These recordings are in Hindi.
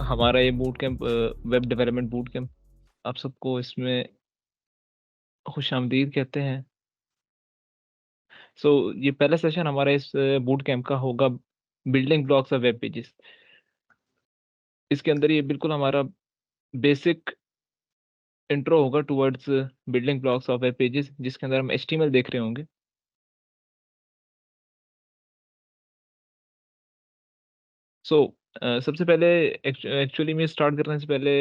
हमारा ये boot camp web development boot camp, आप सबको इसमें खुश आमदीद कहते हैं। सो ये पहला सेशन हमारा इस बूट कैंप का होगा, building blocks of web pages. इसके अंदर ये बिल्कुल हमारा बेसिक इंट्रो होगा towards building blocks of web pages, जिसके अंदर हम एचटीएमएल देख रहे होंगे। सो सबसे पहले एक्चुअली में स्टार्ट करने से पहले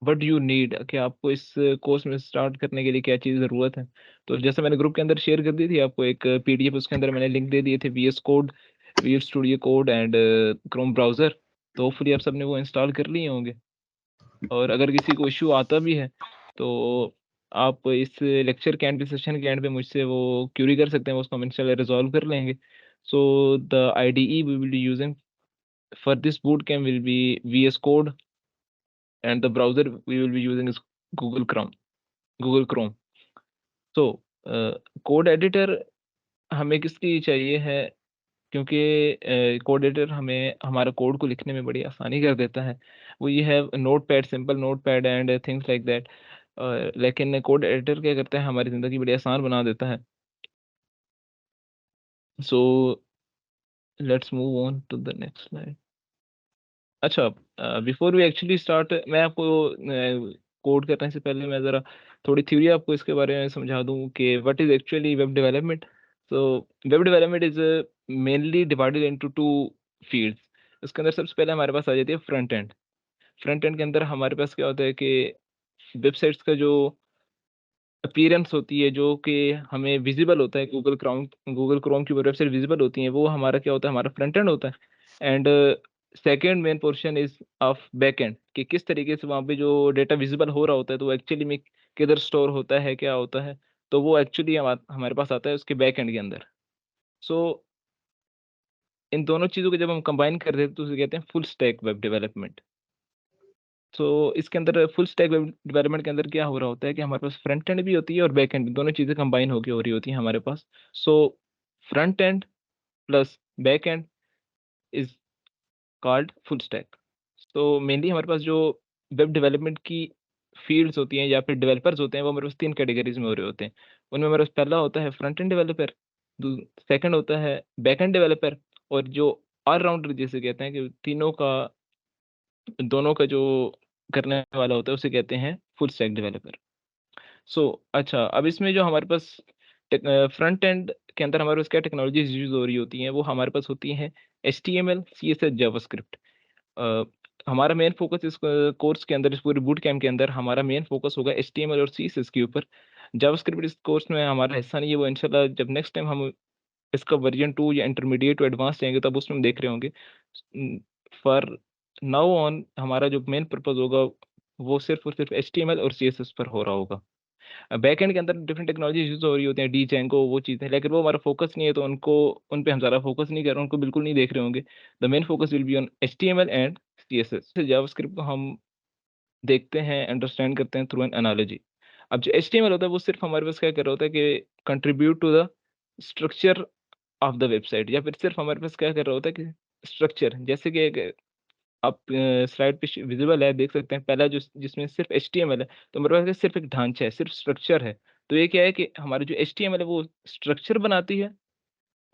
व्हाट यू नीड, कि आपको इस कोर्स में स्टार्ट करने के लिए क्या चीज़ ज़रूरत है। तो जैसे मैंने ग्रुप के अंदर शेयर कर दी थी आपको एक पीडीएफ, उसके अंदर मैंने लिंक दे दिए थे VS code, visual studio code and chrome browser. तो होपफुली आप सबने वो इंस्टॉल कर लिए होंगे। और अगर किसी को इशू आता भी है तो आप इस लेक्चर के एंड पे, सेशन के एंड पे मुझसे वो क्यूरी कर सकते हैं, वो उसको हम इंशाल्लाह रिजॉल्व कर लेंगे। So the IDE we will be using for this bootcamp will be VS Code, and the browser we will be using is Google Chrome. Google Chrome. So code editor हमें किसकी चाहिए है, क्योंकि कोड एडिटर हमें हमारा कोड को लिखने में बड़ी आसानी कर देता है। We have note pad, simple note pad and things like that. लेकिन कोड एडिटर क्या करता है, हमारी ज़िंदगी बड़ी आसान बना देता है। So let's move on to the next slide. अच्छा, बिफोर वी एक्चुअली स्टार्ट, मैं आपको कोड करने से पहले मैं ज़रा थोड़ी थ्योरी आपको इसके बारे में समझा दूं कि what is actually web development. So web development is mainly divided into two fields. इसके अंदर सबसे पहले हमारे पास आ जाती है फ्रंट एंड। फ्रंट एंड के अंदर हमारे पास क्या होता है कि वेबसाइट्स का जो अपीयरेंस होती है, जो कि हमें विजिबल होता है, गूगल क्रोम की वेबसाइट विजिबल होती है, वो हमारा क्या होता है, हमारा फ्रंट एंड होता है। And second main portion is of back and, कि किस तरीके से वहाँ पे जो डेटा विजिबल हो रहा होता है तो वो एक्चुअली में किधर स्टोर होता है, क्या होता है। तो वो एक्चुअली हमारे पास आता है उसके बैक एंड के अंदर। सो इन दोनों चीज़ों को जब हम कंबाइन कर देते हैं तो उसे कहते हैं फुल स्टैक वेब डेवलपमेंट। सो इसके अंदर फुल स्टैक वेब डेवलपमेंट के अंदर क्या हो रहा होता है कि हमारे पास फ्रंट एंड भी होती है और बैक एंड भी, दोनों चीज़ें कंबाइन होके हो रही होती हैं हमारे पास। So front end plus back end is called full stack. तो मेनली हमारे पास जो वेब डेवलपमेंट की फील्ड्स होती हैं या फिर डेवलपर्स होते हैं, वो हमारे पास 3 कैटेगरीज़ में हो रहे होते हैं। उनमें हमारे पास पहला होता है फ्रंट एंड डेवलपर, दू सेकंड होता है बैक एंड डेवलपर, और जो ऑल-राउंडर जिसे कहते हैं कि तीनों का, दोनों का जो करने वाला होता है उसे कहते हैं फुल स्टैक डेवलपर। सो अच्छा, अब इसमें जो हमारे पास फ्रंट एंड के अंदर हमारे पास क्या टेक्नोलॉजीज़ यूज़ हो रही होती हैं, वो हमारे पास होती हैं एचटीएमएल, सीएसएस, जावास्क्रिप्ट। अ, हमारा मेन फोकस इस कोर्स के अंदर, इस पूरे बूट कैम्प के अंदर हमारा मेन फोकस होगा एचटीएमएल और सीएसएस के ऊपर। जावास्क्रिप्ट इस कोर्स में हमारा हिस्सा नहीं है, वो इंशाल्लाह जब नेक्स्ट टाइम हम इसका वर्जन 2 या इंटरमीडिएट टू एडवांस जाएँगे तब उसमें हम देख रहे होंगे। फॉर नाउ ऑन हमारा जो मेन पर्पज़ होगा वो सिर्फ़ और सिर्फ़ एचटीएमएल और सीएसएस पर हो रहा होगा। बैकएंड के अंदर डिफरेंट टेक्नोलॉजी यूज़ हो रही होती हैं, डीजेंगो वो चीज़ें, लेकिन वो हमारा फ़ोकस नहीं है, तो उनको, उन पे हम ज़्यादा फ़ोकस नहीं कर रहे हैं, उनको बिल्कुल नहीं देख रहे होंगे। The main focus will be on HTML and CSS. JavaScript को हम देखते हैं, अंडरस्टैंड करते हैं थ्रू एन एनालॉजी। अब जो एचटीएमएल होता है वो सिर्फ़ हमारे पास क्या कर रहा होता है कि contribute to the structure of the website, या फिर सिर्फ़ हमारे पास क्या कर रहा होता है कि स्ट्रक्चर, जैसे कि एक आप स्लाइड पे विज़िबल है, देख सकते हैं पहला जो जिसमें सिर्फ़ एचटीएमएल है, तो मेरे पास सिर्फ़ एक ढांचा है, सिर्फ़ स्ट्रक्चर है। तो ये क्या है कि हमारी जो एचटीएमएल है वो स्ट्रक्चर बनाती है,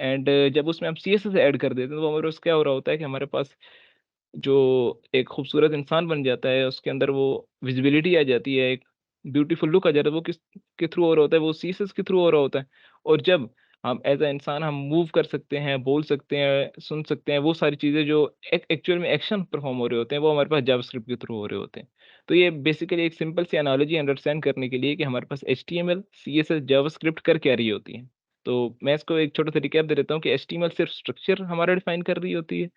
एंड जब उसमें हम सीएसएस ऐड कर देते हैं तो हमारे पास क्या हो रहा होता है कि हमारे पास जो एक खूबसूरत इंसान बन जाता है, उसके अंदर वो विज़िबिलिटी आ जाती है, एक ब्यूटीफुल लुक आ जाता है, वो किस के थ्रू हो रहा होता है, वो सीसस के थ्रू हो रहा होता है। और जब हम एज़ अ इंसान हम मूव कर सकते हैं, बोल सकते हैं, सुन सकते हैं, वो सारी चीज़ें जो एक्चुअल में एक्शन परफ़ॉर्म हो रहे होते हैं, वो हमारे पास जावास्क्रिप्ट के थ्रू हो रहे होते हैं। तो ये बेसिकली एक सिंपल सी एनालॉजी अंडरस्टैंड करने के लिए कि हमारे पास एचटीएमएल, सीएसएस, जावास्क्रिप्ट कर क्या रही होती है। तो मैं इसको एक छोटा-सा रिकैप दे देता हूँ कि एचटीएमएल सिर्फ़ स्ट्रक्चर हमारा डिफ़ाइन कर रही होती है।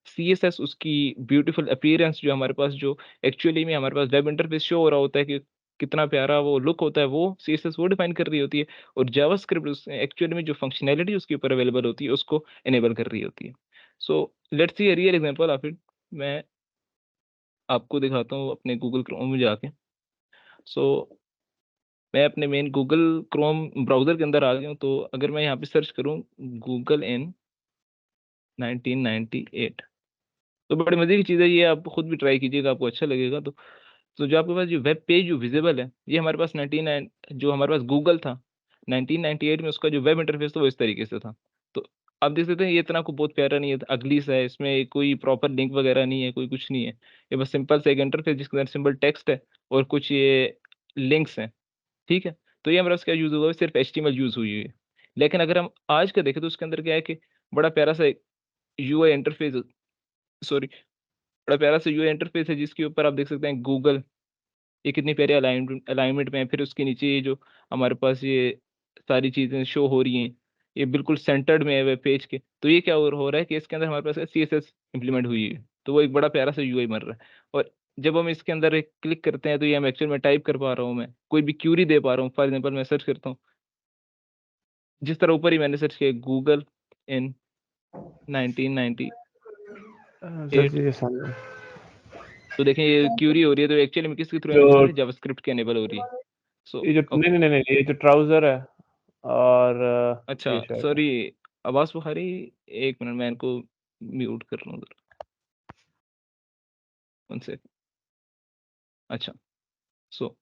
सीएसएस उसकी ब्यूटीफुल अपीयरेंस, जो हमारे पास जो एक्चुअली में हमारे पास वेब इंटरफेस शो हो रहा होता है कि कितना प्यारा वो लुक होता है, वो सीएसएस वो डिफाइन कर रही होती है। और जावास्क्रिप्ट उस एक्चुअली में जो फंक्शनैलिटी उसके ऊपर अवेलेबल होती है उसको इनेबल कर रही होती है। So let's see a real example of it. मैं आपको दिखाता हूँ अपने गूगल क्रोम में जाके। सो मैं अपने मेन गूगल क्रोम ब्राउज़र के अंदर आ गया हूँ, तो अगर मैं यहाँ पे सर्च करूँ गूगल इन 1998, तो बड़ी मजे की चीज़ है ये, आप खुद भी ट्राई कीजिएगा, आपको अच्छा लगेगा। तो जो आपके पास जो वेब पेज जो विजिबल है, ये हमारे पास 99 जो हमारे पास गूगल था 1998 में, उसका जो वेब इंटरफेस था वो इस तरीके से था। तो आप देख सकते हैं ये इतना को बहुत प्यारा नहीं है, अगली सा है, इसमें कोई प्रॉपर लिंक वगैरह नहीं है, कोई कुछ नहीं है। ये बस सिंपल सा एक इंटरफेस जिसके अंदर सिंपल टेक्स्ट है और कुछ ये लिंक्स हैं, ठीक है? तो ये हमारे पास क्या यूज़ हुआ है, सिर्फ एचटीएमएल यूज़ हुई है। लेकिन अगर हम आज का देखें तो उसके अंदर क्या है कि बड़ा प्यारा सा यूआई इंटरफेस, सॉरी, बड़ा प्यारा सा यूआई इंटरफेस है जिसके ऊपर आप देख सकते हैं गूगल, ये कितनी प्यारी अलाइनमेंट में है। फिर उसके नीचे ये जो हमारे पास ये सारी चीज़ें शो हो रही हैं, ये बिल्कुल सेंटर्ड में है वेब पेज के। तो ये क्या हो रहा है कि इसके अंदर हमारे पास सीएसएस इम्प्लीमेंट हुई है, तो वो एक बड़ा प्यारा सा यूआई बन रहा है। और जब हम इसके अंदर एक क्लिक करते हैं तो ये हम एक्चुअल में टाइप कर पा रहा हूँ, मैं कोई भी क्यूरी दे पा रहा हूँ। फॉर एग्जांपल मैं सर्च करता हूँ, जिस तरह ऊपर ही मैंने सर्च किया गूगल इन 1998, सर जी सामने तो देखें ये क्यूरी हो रही है, तो एक्चुअली में किसके थ्रू जो इनेबल हो रही है, जावास्क्रिप्ट के इनेबल हो रही है। सो ये जो नहीं ओके, नहीं नहीं नहीं, ये जो ट्राउजर है और ये अच्छा शर्ट है। सॉरी, आवाज़ बुखारी, 1 मिनट मैं इनको म्यूट कर लूँ ज़रा, 1 सेकंड। अच्छा, सो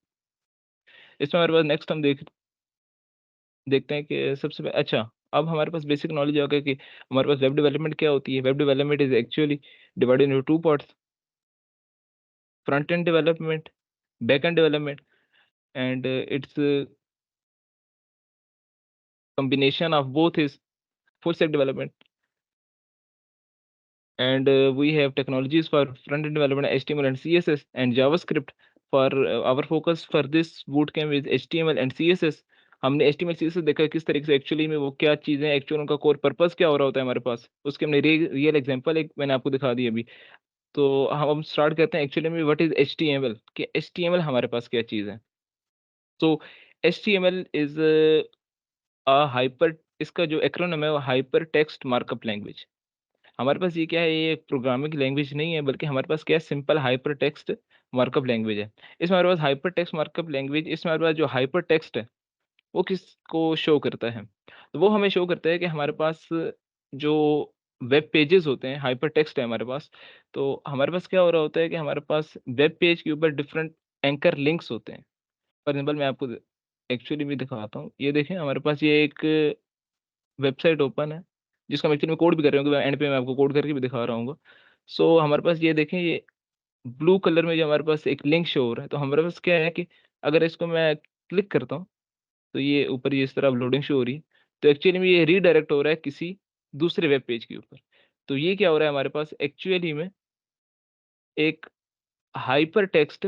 इसमें हमारे पास नेक्स्ट हम देखते हैं कि अच्छा, अब हमारे पास बेसिक नॉलेज आ गया कि हमारे पास वेब डेवलपमेंट क्या होती है। Web development is actually divided into 2 parts, front end development, back and development, and it's combination of both is full stack development. And we have technologies for front-end development, HTML and CSS and JavaScript. For our focus for this bootcamp is HTML and CSS. हमने HTML CSS देखा है किस तरीके से एक्चुअली में वो क्या चीज़ें, एक्चुअल उनका कोर पर्पस क्या हो रहा होता है हमारे पास, उसके हमने रियल एग्जांपल एक मैंने आपको दिखा दी अभी। तो हम स्टार्ट करते हैं एक्चुअली में व्हाट इज HTML, कि HTML हमारे पास क्या चीज़ है। सो HTML इज अ हाइपर, इसका जो एक्रोनिम है वो हाइपर टेक्स्ट मार्कअप लैंग्वेज। हमारे पास ये क्या है, ये प्रोग्रामिंग लैंग्वेज नहीं है, बल्कि हमारे पास क्या है, simple hyper text markup language है। इसमें हमारे पास हाइपर टेक्स्ट मार्कअप लैंग्वेज, इसमें हमारे पास जो हाइपर टेक्स्ट है वो किसको शो करता है, तो वो हमें शो करता है कि हमारे पास जो वेब पेजेस होते हैं, हाइपर टेक्स्ट है हमारे पास। तो हमारे पास क्या हो रहा होता है कि हमारे पास वेब पेज के ऊपर डिफरेंट एंकर लिंक्स होते हैं। फॉर एग्जाम्पल मैं आपको एक्चुअली भी दिखाता हूँ, ये देखें हमारे पास ये एक वेबसाइट ओपन है, जिसका मैं एक्चुअली में कोड भी कर रहा हूँ, कि एंड पे मैं आपको कोड करके भी दिखा रहा हूँ। सो हमारे पास ये देखें, ये ब्लू कलर में जो हमारे पास एक लिंक शो हो रहा है, तो हमारे पास क्या है कि अगर इसको मैं क्लिक करता हूँ, तो ये ऊपर ये इस तरह लोडिंग शो हो रही है। तो एक्चुअली में ये रीडायरेक्ट हो रहा है किसी दूसरे वेब पेज के ऊपर। तो ये क्या हो रहा है हमारे पास एक्चुअली में, एक हाइपर टेक्स्ट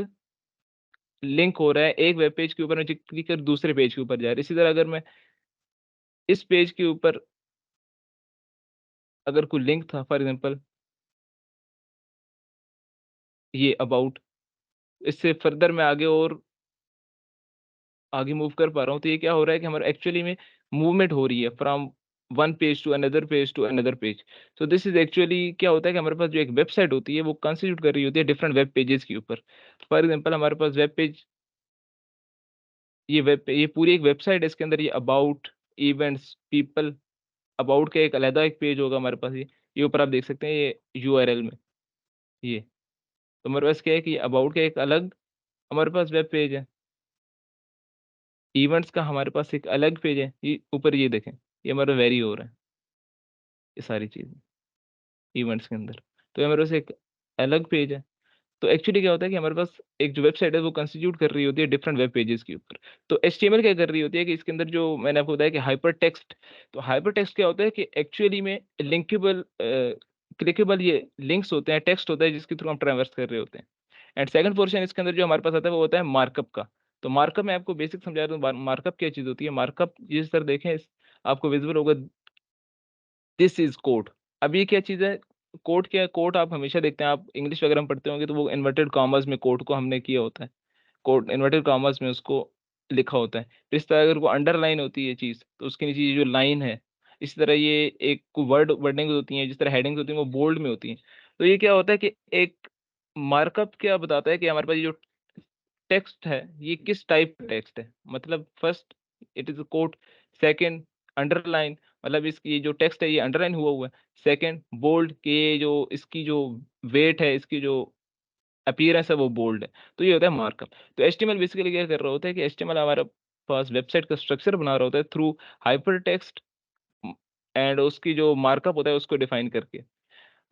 लिंक हो रहा है एक वेब पेज के ऊपर में, जो क्लिक कर दूसरे पेज के ऊपर जा रहा है। इसी तरह अगर मैं इस पेज के ऊपर अगर कोई लिंक था, फॉर एग्जांपल ये अबाउट, इससे फर्दर मैं आगे और आगे मूव कर पा रहा हूँ, तो ये क्या हो रहा है कि हमारा एक्चुअली में मूवमेंट हो रही है from one page to another page to another page. So this is actually क्या होता है कि हमारे पास जो एक वेबसाइट होती है वो कंस्टिट्यूट कर रही होती है डिफरेंट वेब पेजेस के ऊपर। फॉर एग्जांपल हमारे पास वेब पेज, ये पूरी एक वेबसाइट है, इसके अंदर ये अबाउट, इवेंट्स, पीपल, अबाउट का एक अलग एक पेज होगा हमारे पास, ये ऊपर आप देख सकते हैं ये यूआरएल में, ये तो हमारे पास क्या है कि अबाउट का एक अलग हमारे पास वेब पेज है, इवेंट्स का हमारे पास एक अलग पेज है, ये ऊपर ये देखें, ये हमारा वेरी हो रहा है, ये सारी चीज़ें इवेंट्स के अंदर। तो ये हमारे पास एक अलग पेज है। तो एक्चुअली क्या होता है कि हमारे पास एक जो वेबसाइट है वो कंस्टिट्यूट कर रही होती है डिफरेंट वेब पेजेस के ऊपर। तो एचटीएमएल क्या कर रही होती है कि इसके अंदर जो मैंने आपको बताया कि हाइपर टेक्स्ट, तो हाइपर टेक्स्ट क्या होता है कि एक्चुअली में लिंकेबल क्लिकेबल ये लिंक्स होते हैं, टेक्स्ट होता है जिसके थ्रू हम ट्रैवर्स कर रहे होते हैं। एंड सेकंड पोर्शन इसके अंदर जो हमारे पास आता है वो होता है मार्कअप का। तो मार्कअप मैं आपको बेसिक समझा रहा हूँ, मार्कअप क्या चीज़ होती है। मार्कअप जिस तरह देखें आपको विजिबल होगा, दिस इज कोड। अब ये क्या चीज़ है, कोड क्या है, कोड आप हमेशा देखते हैं, आप इंग्लिश वगैरह में पढ़ते होंगे तो वो इन्वर्टेड कॉमास में कोड को हमने किया होता है, कोड इन्वर्टेड कॉमास में उसको लिखा होता है। तो इस तरह अगर वो अंडरलाइन होती है ये चीज़, तो उसके नीचे ये जो लाइन है, इसी तरह ये एक वर्डिंग होती है, जिस तरह हेडिंग्स होती हैं वो बोल्ड में होती हैं। तो ये क्या होता है कि एक मार्कअप क्या बताता है कि हमारे पास ये जो टेक्स्ट है ये किस टाइप का टेक्स्ट है। मतलब first it is a quote, second underline, मतलब इसकी जो टेक्स्ट है ये अंडरलाइन हुआ हुआ है। सेकंड, बोल्ड के जो इसकी जो वेट है, इसकी जो अपीयरेंस है वो बोल्ड है। तो ये होता है मार्कअप। तो एचटीएमएल बेसिकली क्या कर रहा होता है कि एचटीएमएल हमारे पास वेबसाइट का स्ट्रक्चर बना रहा होता है थ्रू हाइपरटेक्स्ट एंड उसकी जो मार्कअप होता है उसको डिफाइन करके।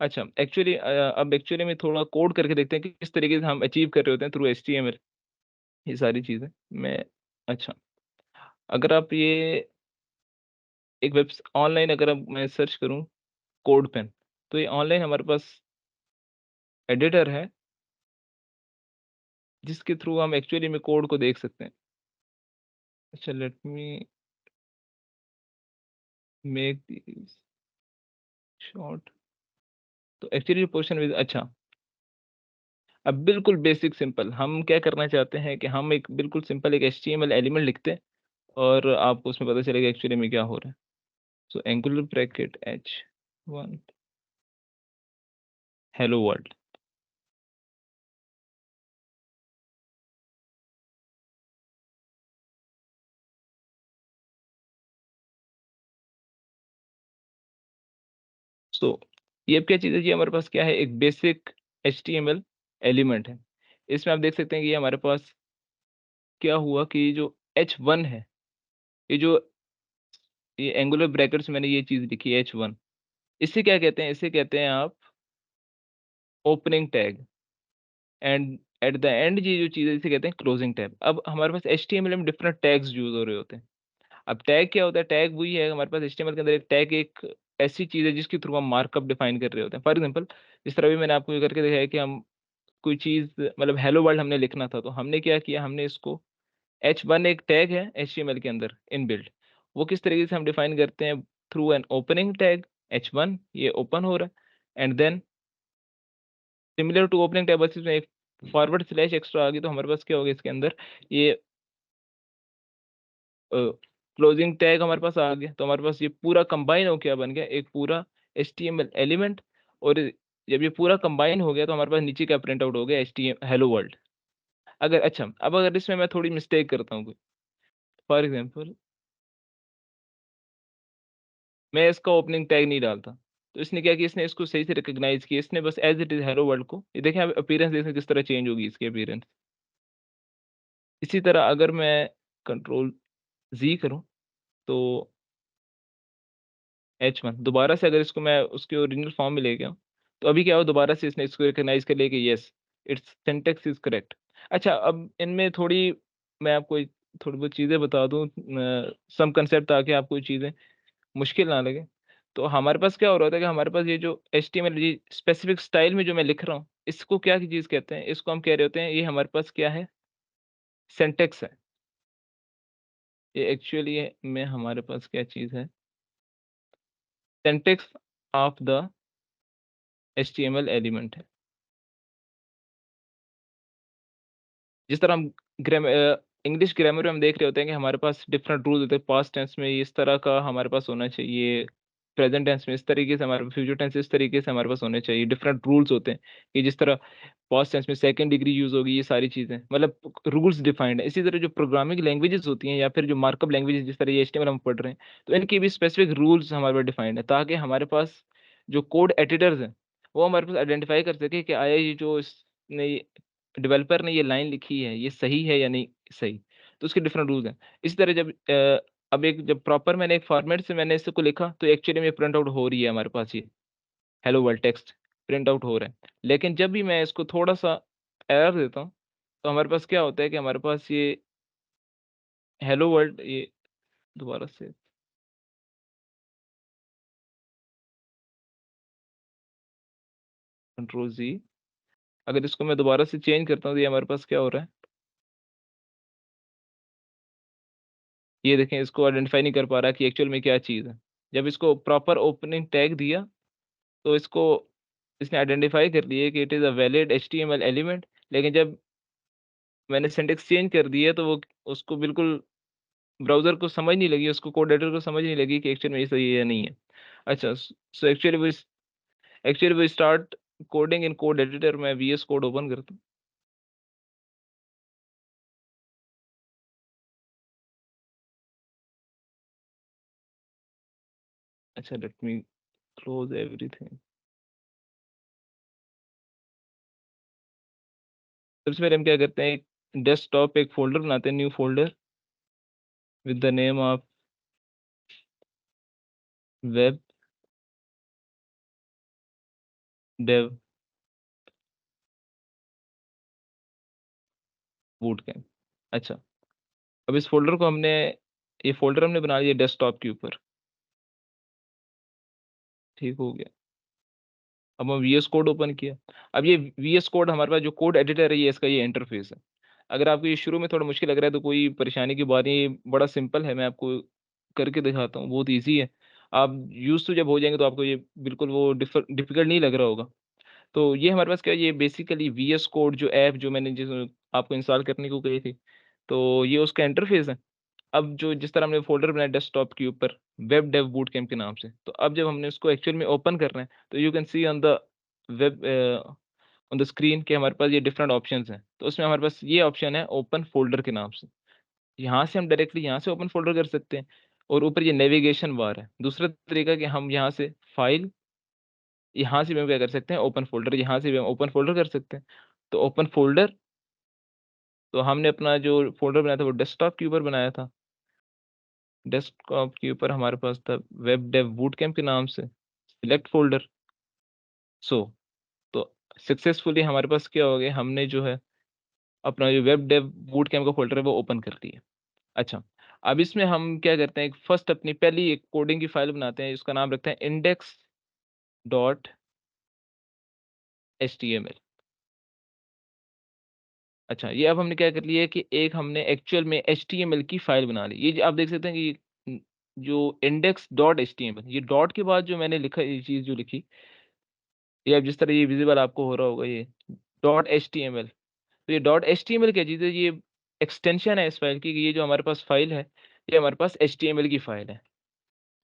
अच्छा, एक्चुअली अब एक्चुअली में थोड़ा कोड करके देखते हैं कि किस तरीके से हम अचीव कर रहे होते हैं थ्रू एचटीएमएल ये सारी चीज़ें। मैं अच्छा, अगर आप ये एक वेब ऑनलाइन अगर अब मैं सर्च करूँ कोड पेन, तो ये ऑनलाइन हमारे पास एडिटर है, जिसके थ्रू हम एक्चुअली में कोड को देख सकते हैं। अच्छा, let me make this short. तो एक्चुअली पोर्शन विद अच्छा, अब बिल्कुल बेसिक सिंपल हम क्या करना चाहते हैं कि हम एक बिल्कुल सिंपल एक एचटीएमएल एलिमेंट लिखते हैं और आपको उसमें पता चलेगा एक्चुअली में क्या हो रहा है। So angular bracket h1 hello world. So ये अब क्या चीज़ है जी, हमारे पास क्या है, एक बेसिक एचटीएमएल एलिमेंट है। इसमें आप देख सकते हैं कि ये हमारे पास क्या हुआ कि जो h1 है, ये जो ये एंगुलर ब्रैकेट्स मैंने ये चीज़ लिखी है h1, इसे क्या कहते हैं? इसे कहते हैं आप opening tag and at the end ये जो चीज़ है इसे कहते हैं क्लोजिंग टैग। अब हमारे पास एचटीएमएल में डिफरेंट टैग्स यूज़ हो रहे होते हैं। अब टैग क्या होता है? टैग वही है हमारे पास एचटीएमएल के अंदर एक टैग एक ऐसी चीज़ है जिसके थ्रू हम मार्कअप डिफाइन कर रहे होते हैं। फॉर एग्जांपल जिस तरह अभी मैंने आपको ये करके दिखाया कि हम कोई चीज़ मतलब हेलो वर्ल्ड हमने लिखना था, तो हमने क्या किया, हमने इसको h1 एक टैग है एचटीएमएल के अंदर इनबिल्ट, वो किस तरीके से हम डिफाइन करते हैं through an opening tag h1, ये ओपन हो रहा है and then similar to opening tag बस इसमें एक फॉरवर्ड स्लैश एक्स्ट्रा आ गई, तो हमारे पास क्या होगा इसके अंदर ये क्लोजिंग टैग हमारे पास आ गया। तो हमारे पास ये पूरा कंबाइन हो क्या बन गया, एक पूरा एचटीएमएल एलिमेंट। और जब ये पूरा कंबाइन हो गया तो हमारे पास नीचे क्या प्रिंट आउट हो गया, एचटीएम हेलो वर्ल्ड। अगर अच्छा, अब अगर इसमें मैं थोड़ी मिस्टेक करता हूँ, फॉर एग्जांपल मैं इसका ओपनिंग टैग नहीं डालता, तो इसने क्या किया, इसने इसको सही से रिकॉग्नाइज किया, इसने बस as it is hello world को, ये देखें आप अपीयरेंस देखें किस तरह चेंज होगी इसकी अपीयरेंस। इसी तरह अगर मैं कंट्रोल जी करूं तो H1 दोबारा से अगर इसको मैं उसके ओरिजिनल फॉर्म में ले गया हूं, तो अभी क्या हो, दोबारा से इसने इसको रिकॉग्नाइज कर लिया कि yes it's syntax is correct. अच्छा, अब इनमें थोड़ी मैं आपको थोड़ी बहुत चीज़ें बता दूं, सम कंसेप्ट, ताकि आपको ये चीज़ें मुश्किल ना लगे। तो हमारे पास क्या हो रहा था कि हमारे पास ये जो एचटीएमएल ये स्पेसिफिक स्टाइल में जो मैं लिख रहा हूँ, इसको क्या चीज़ कहते हैं, इसको हम कह रहे होते हैं ये हमारे पास क्या है, सिंटैक्स है। ये एक्चुअली में हमारे पास क्या चीज़ है, syntax of the HTML element है। जिस तरह हम इंग्लिश ग्रामर में हम देख रहे होते हैं कि हमारे पास डिफरेंट रूल्स होते हैं, पास्ट टेंस में इस तरह का हमारे पास होना चाहिए, प्रेजेंट टेंस में इस तरीके से, हमारे फ्यूचर टेंस इस तरीके से हमारे पास होने चाहिए, डिफरेंट रूल्स होते हैं कि जिस तरह पास्ट टेंस में सेकंड डिग्री यूज होगी, ये सारी चीजें मतलब रूल्स डिफाइंड है। इसी तरह जो प्रोग्रामिंग लैंग्वेजेस होती हैं या फिर जो मार्कअप लैंग्वेजेस जिस तरह ये एचटीएमएल हम पढ़ रहे हैं, तो इनके भी स्पेसिफिक रूल्स हमारे पास डिफाइंड है, ताकि हमारे पास जो कोड एडिटर्स हैं वो हमारे पास आइडेंटिफाई कर सके कि आया ये जो इसने डेवलपर ने ये लाइन लिखी है ये सही है या नहीं सही। तो उसके डिफरेंट रूल्स हैं। इसी तरह जब अब एक जब प्रॉपर मैंने एक फॉर्मेट से मैंने इसको लिखा, तो एक्चुअली में प्रिंट आउट हो रही है हमारे पास ये hello world text print out हो रहा है। लेकिन जब भी मैं इसको थोड़ा-सा एरर देता हूँ, तो हमारे पास क्या होता है कि हमारे पास ये हेलो वर्ल्ड ये दोबारा से कंट्रोल ज़ी, अगर इसको मैं दोबारा से चेंज करता हूँ, तो ये हमारे पास क्या हो रहा है, ये देखें इसको आइडेंटिफाई नहीं कर पा रहा कि एक्चुअल में क्या चीज़ है। जब इसको प्रॉपर ओपनिंग टैग दिया, तो इसको इसने आइडेंटिफाई कर लिया कि it is a valid HTML element. लेकिन जब मैंने सिंटैक्स चेंज कर दिया, तो वो उसको बिल्कुल ब्राउज़र को समझ नहीं लगी, उसको कोड एडिटर को समझ नहीं लगी कि एक्चुअल में ये सही है या नहीं है। अच्छा, so actually we start coding in code editor, मैं वीएस कोड ओपन करता हूँ। अच्छा, लेट मी क्लोज एवरीथिंग। सबसे पहले हम क्या करते हैं, एक डेस्कटॉप एक फोल्डर बनाते हैं, new folder with the name of web dev boot camp. अच्छा, अब इस फोल्डर को हमने, ये फोल्डर हमने बना लिया डेस्कटॉप के ऊपर। ठीक हो गया। अब हम वीएस कोड ओपन किया। अब ये वीएस कोड हमारे पास जो कोड एडिटर है, ये इसका ये इंटरफेस है। अगर आपको ये शुरू में थोड़ा मुश्किल लग रहा है तो कोई परेशानी की बात नहीं, ये बड़ा सिंपल है, मैं आपको करके दिखाता हूँ, बहुत ईजी है। आप यूज़ टू जब हो जाएंगे तो आपको ये बिल्कुल वो डिफिकल्ट नहीं लग रहा होगा। तो ये हमारे पास क्या है, ये बेसिकली वीएस कोड जो ऐप जो मैंने जिस आपको इंस्टॉल करने को कही थी, तो ये उसका इंटरफेस है। अब जो जिस तरह हमने फ़ोल्डर बनाया डेस्कटॉप के ऊपर वेब डेव बूट कैंप के नाम से, तो अब जब हमने उसको एक्चुअल में ओपन करना है, तो you can see on the web on the screen कि हमारे पास ये डिफरेंट ऑप्शंस हैं। तो उसमें हमारे पास ये ऑप्शन है ओपन फ़ोल्डर के नाम से। यहाँ से हम डायरेक्टली यहाँ से ओपन फ़ोल्डर कर सकते हैं और ऊपर ये नेविगेशन बार है। दूसरा तरीका कि हम यहाँ से फाइल, यहाँ से भी हम क्या कर सकते हैं ओपन फ़ोल्डर, यहाँ से भी हम ओपन फ़ोल्डर कर सकते हैं। तो ओपन फ़ोल्डर, तो हमने अपना जो फ़ोल्डर बनाया था वो डेस्कटॉप के ऊपर बनाया था। डेस्कटॉप के ऊपर हमारे पास था वेब डेव बूटकैम्प के नाम से, सिलेक्ट फ़ोल्डर। सो तो सक्सेसफुली हमारे पास क्या हो गया, हमने जो है अपना जो वेब डेव बूटकैम्प का फ़ोल्डर है वो ओपन कर लिया। अच्छा, अब इसमें हम क्या करते हैं, फर्स्ट अपनी पहली एक कोडिंग की फ़ाइल बनाते हैं, इसका नाम रखते हैं इंडेक्स डॉट एचटीएमएल। अच्छा, ये अब हमने क्या कर लिया है कि एक हमने एक्चुअल में एचटीएमएल की फ़ाइल बना ली। ये जो आप देख सकते हैं कि जो इंडेक्स डॉट एचटीएमएल, ये डॉट के बाद जो मैंने लिखा, ये चीज़ जो लिखी, ये अब जिस तरह ये विज़िबल आपको हो रहा होगा, ये डॉट एचटीएमएल। तो ये डॉट एचटीएमएल क्या चीज़ है, ये एक्सटेंशन है इस फ़ाइल की, कि ये जो हमारे पास फ़ाइल है, ये हमारे पास एचटीएमएल की फ़ाइल है।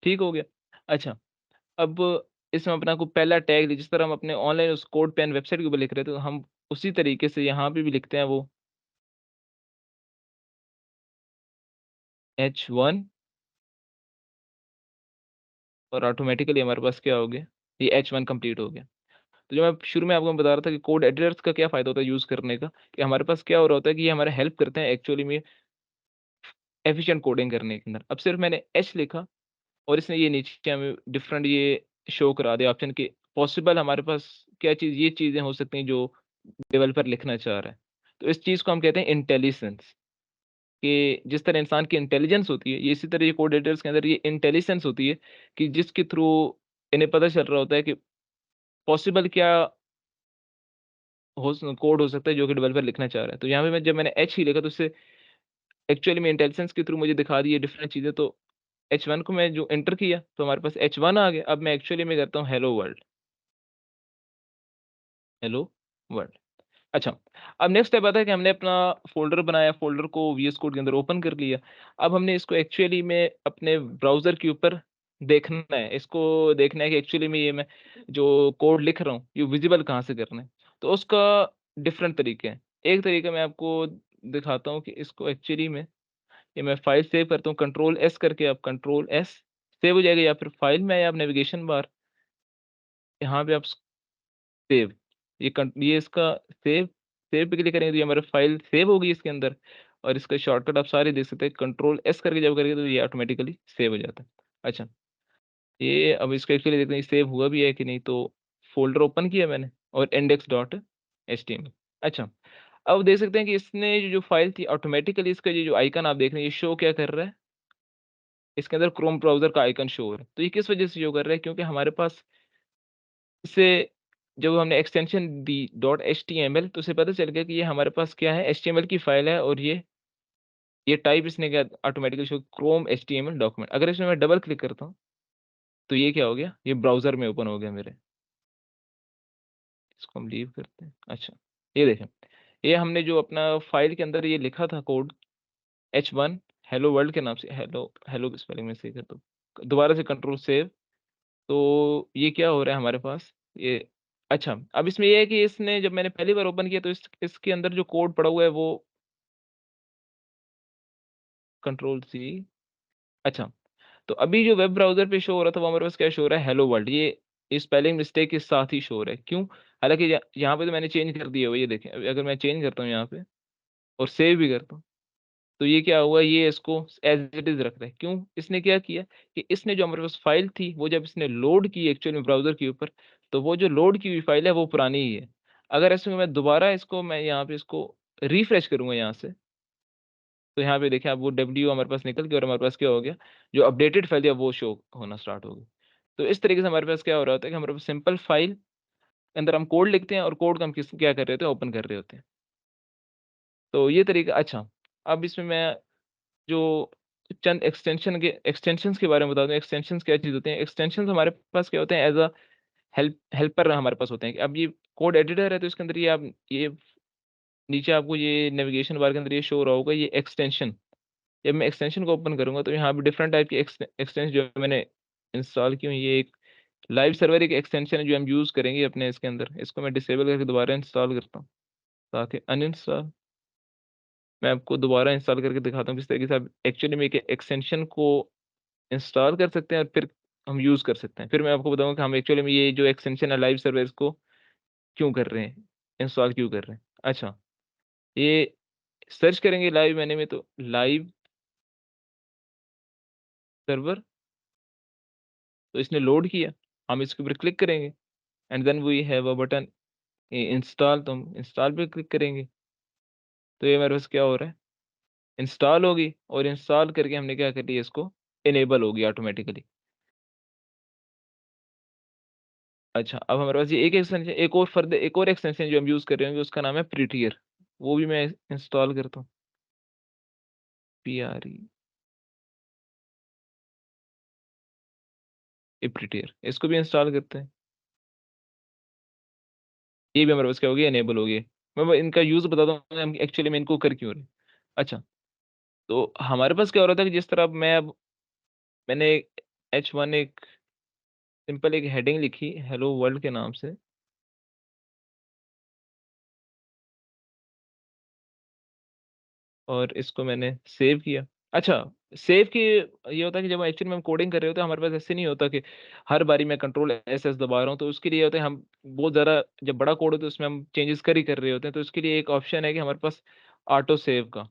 ठीक हो गया? अच्छा, अब इसमें अपना को पहला टैग, जिस तरह हम अपने ऑनलाइन उस कोड पेन वेबसाइट के ऊपर लिख रहे थे, तो हम उसी तरीके से यहाँ पे भी लिखते हैं वो h1, और ऑटोमैटिकली हमारे पास क्या हो गया, ये h1 कंप्लीट हो गया। तो जो मैं शुरू में आपको बता रहा था कि कोड एडिटर्स का क्या फ़ायदा होता है यूज़ करने का, कि हमारे पास क्या हो रहा होता है कि ये हमारा हेल्प करते हैं एक्चुअली में एफिशिएंट कोडिंग करने के अंदर। अब सिर्फ मैंने एच लिखा और इसने ये नीचे हमें डिफरेंट ये शो करा दिया ऑप्शन के पॉसिबल हमारे पास क्या चीज़, ये चीज़ें हो सकती हैं जो डेवलपर लिखना चाह रहा है। तो इस चीज़ को हम कहते हैं इंटेलिजेंस, कि जिस तरह इंसान की इंटेलिजेंस होती है, ये इसी तरह ये कोड एडिटर्स के अंदर ये इंटेलिजेंस होती है, कि जिसके थ्रू इन्हें पता चल रहा होता है कि पॉसिबल क्या कोड हो सकता है जो कि डेवलपर लिखना चाह रहा है। तो यहाँ पे मैं जब मैंने एच ही लिखा, तो इससे एक्चुअली में इंटेलिजेंस के थ्रू मुझे दिखा दी है डिफरेंट चीज़ें। तो H1 को मैं जो एंटर किया, तो हमारे पास H1 आ गया। अब मैं एक्चुअली में करता हूँ हेलो वर्ल्ड, हेलो वर्ल्ड। अच्छा, अब नेक्स्ट स्टेप आता है कि हमने अपना फ़ोल्डर बनाया, फ़ोल्डर को वीएस कोड के अंदर ओपन कर लिया। अब हमने इसको एक्चुअली में अपने ब्राउज़र के ऊपर देखना है। इसको देखना है कि एक्चुअली में ये मैं जो कोड लिख रहा हूँ, ये विज़िबल कहाँ से करना है। तो उसका डिफरेंट तरीके हैं। एक तरीका मैं आपको दिखाता हूँ कि इसको एक्चुअली में, ये मैं फ़ाइल सेव करता हूँ, कंट्रोल एस करके, आप कंट्रोल एस सेव हो जाएगा, या फिर फ़ाइल में आए आप नेविगेशन बार, यहाँ पे आप सेव, ये इसका सेव, सेव पे क्लिक करेंगे तो ये हमारा फ़ाइल सेव होगी इसके अंदर। और इसका शॉर्टकट आप सारे देख सकते हैं, कंट्रोल एस करके जब करेंगे तो ये ऑटोमेटिकली सेव हो जाता है। अच्छा, ये अब इसको एक्चुअली देखते हैं सेव हुआ भी है कि नहीं, तो फ़ोल्डर ओपन किया मैंने और इंडेक्स डॉट एचटीएमएल। अच्छा, अब देख सकते हैं कि इसने जो फ़ाइल थी ऑटोमेटिकली इसका ये जो आइकन आप देख रहे हैं, ये शो क्या कर रहा है, इसके अंदर क्रोम ब्राउज़र का आइकन शो हो रहा है। तो ये किस वजह से शो कर रहा है, क्योंकि हमारे पास इसे जब हमने एक्सटेंशन दी डॉट एचटीएमएल, तो उसे पता चल गया कि ये हमारे पास क्या है, एचटीएमएल की फ़ाइल है, और ये टाइप इसने क्या automatically show Chrome HTML document. अगर इसमें मैं डबल क्लिक करता हूँ, तो ये क्या हो गया, ये ब्राउज़र में ओपन हो गया मेरे। इसको हम लीव करते हैं। अच्छा, ये देखें, ये हमने जो अपना फ़ाइल के अंदर ये लिखा था कोड h1 हेलो वर्ल्ड के नाम से, हेलो हेलो की स्पेलिंग में सही कर दो। दोबारा से कंट्रोल सेव, तो ये क्या हो रहा है हमारे पास, ये अच्छा, अब इसमें ये है कि इसने जब मैंने पहली बार ओपन किया, तो इसके अंदर जो कोड पड़ा हुआ है वो कंट्रोल सी। अच्छा, तो अभी जो वेब ब्राउज़र पे शो हो रहा था वो हमारे पास क्या शो हो रहा है, हेलो वर्ल्ड। ये स्पेलिंग मिस्टेक के साथ ही शो हो रहा है। क्यों? हालाँकि यहाँ पे तो मैंने चेंज कर दिया हुआ है, ये देखें। अभी अगर मैं चेंज करता हूँ यहाँ पे और सेव भी करता हूँ, तो ये क्या हुआ, ये इसको एज़ इट इज़ रख रहा है। क्यों? इसने क्या किया कि इसने जो हमारे पास फ़ाइल थी, वो जब इसने लोड की एक्चुअल में ब्राउज़र के ऊपर, तो वो जो लोड की हुई फ़ाइल है वो पुरानी ही है। अगर इसमें मैं दोबारा इसको मैं यहाँ पे इसको रिफ्रेश करूँगा यहाँ से, तो यहाँ पे देखिए आप वो डब्ल्यू हमारे पास निकल गया और हमारे पास क्या हो गया, जो अपडेटेड फ़ाइल है वो शो होना स्टार्ट हो गई। तो इस तरीके से हमारे पास क्या हो रहा होता है कि हमारे पास सिंपल फ़ाइल के अंदर हम कोड लिखते हैं और कोड को हम क्या कर रहे होते हैं, ओपन कर रहे होते हैं। तो ये तरीका अच्छा, अब इसमें मैं जो चंद एक्सटेंशंस के बारे में बता दूँ। एक्सटेंशंस क्या चीज़ होते हैं? एक्सटेंशंस हमारे पास क्या होते हैं, एज़ अ हेल्पर हमारे पास होते हैं कि अब ये कोड एडिटर है, तो इसके अंदर ये नीचे आपको ये नेविगेशन बार के अंदर ये शो हो रहा होगा, ये एक्सटेंशन। जब मैं एक्सटेंशन को ओपन करूँगा तो यहाँ पे डिफरेंट टाइप की एक्सटेंशन जो मैंने इंस्टॉल की हुई, ये एक लाइव सर्वर एक एक्सटेंशन है जो हम यूज़ करेंगे अपने इसके अंदर। इसको मैं डिसेबल करके दोबारा इंस्टॉल करता हूँ, ताकि अनइंस्टॉल मैं आपको दोबारा इंस्टॉल करके दिखाता हूँ किस तरीके से आप एक्चुअली में एक एक्सटेंशन को इंस्टॉल कर सकते हैं और फिर हम यूज़ कर सकते हैं। फिर मैं आपको बताऊँगा कि हम एक्चुअली में ये जो एक्सटेंशन है लाइव सर्वर इसको क्यों कर रहे हैं, इंस्टॉल क्यों कर रहे हैं। अच्छा, ये सर्च करेंगे लाइव मैंने में, तो लाइव सर्वर, तो इसने लोड किया, हम इसके ऊपर क्लिक करेंगे and then we have a button install, तो हम इंस्टॉल पे क्लिक करेंगे। तो ये मेरे पास क्या हो रहा है, इंस्टॉल होगी और इंस्टॉल करके हमने क्या कर लिया, इसको इनेबल होगी ऑटोमेटिकली। अच्छा, अब हमारे पास ये एक एक्सटेंशन, एक और एक्सटेंशन जो हम यूज़ कर रहे होंगे उसका नाम है प्रिटियर। वो भी मैं इंस्टॉल करता हूँ, PRE ये प्रिटियर, इसको भी इंस्टॉल करते हैं। ये भी हमारे पास क्या हो गया, इनेबल हो गया। मैं इनका यूज़ बताता हूँ हम एक्चुअली में इनको कर क्यों रहे हैं। अच्छा, तो हमारे पास क्या हो रहा था कि जिस तरह अब मैंने H1 एक सिंपल एक हेडिंग लिखी हेलो वर्ल्ड के नाम से, और इसको मैंने सेव किया। अच्छा, सेव की ये होता है कि जब एक्चुअली में हम कोडिंग कर रहे होते हैं, हमारे पास ऐसे नहीं होता कि हर बारी मैं कंट्रोल एस एस दबा रहा हूँ, तो उसके लिए होता है हम बहुत ज़्यादा, जब बड़ा कोड होता है उसमें हम चेंजेस कर रहे होते हैं, तो उसके लिए एक ऑप्शन है कि हमारे पास ऑटो सेव का।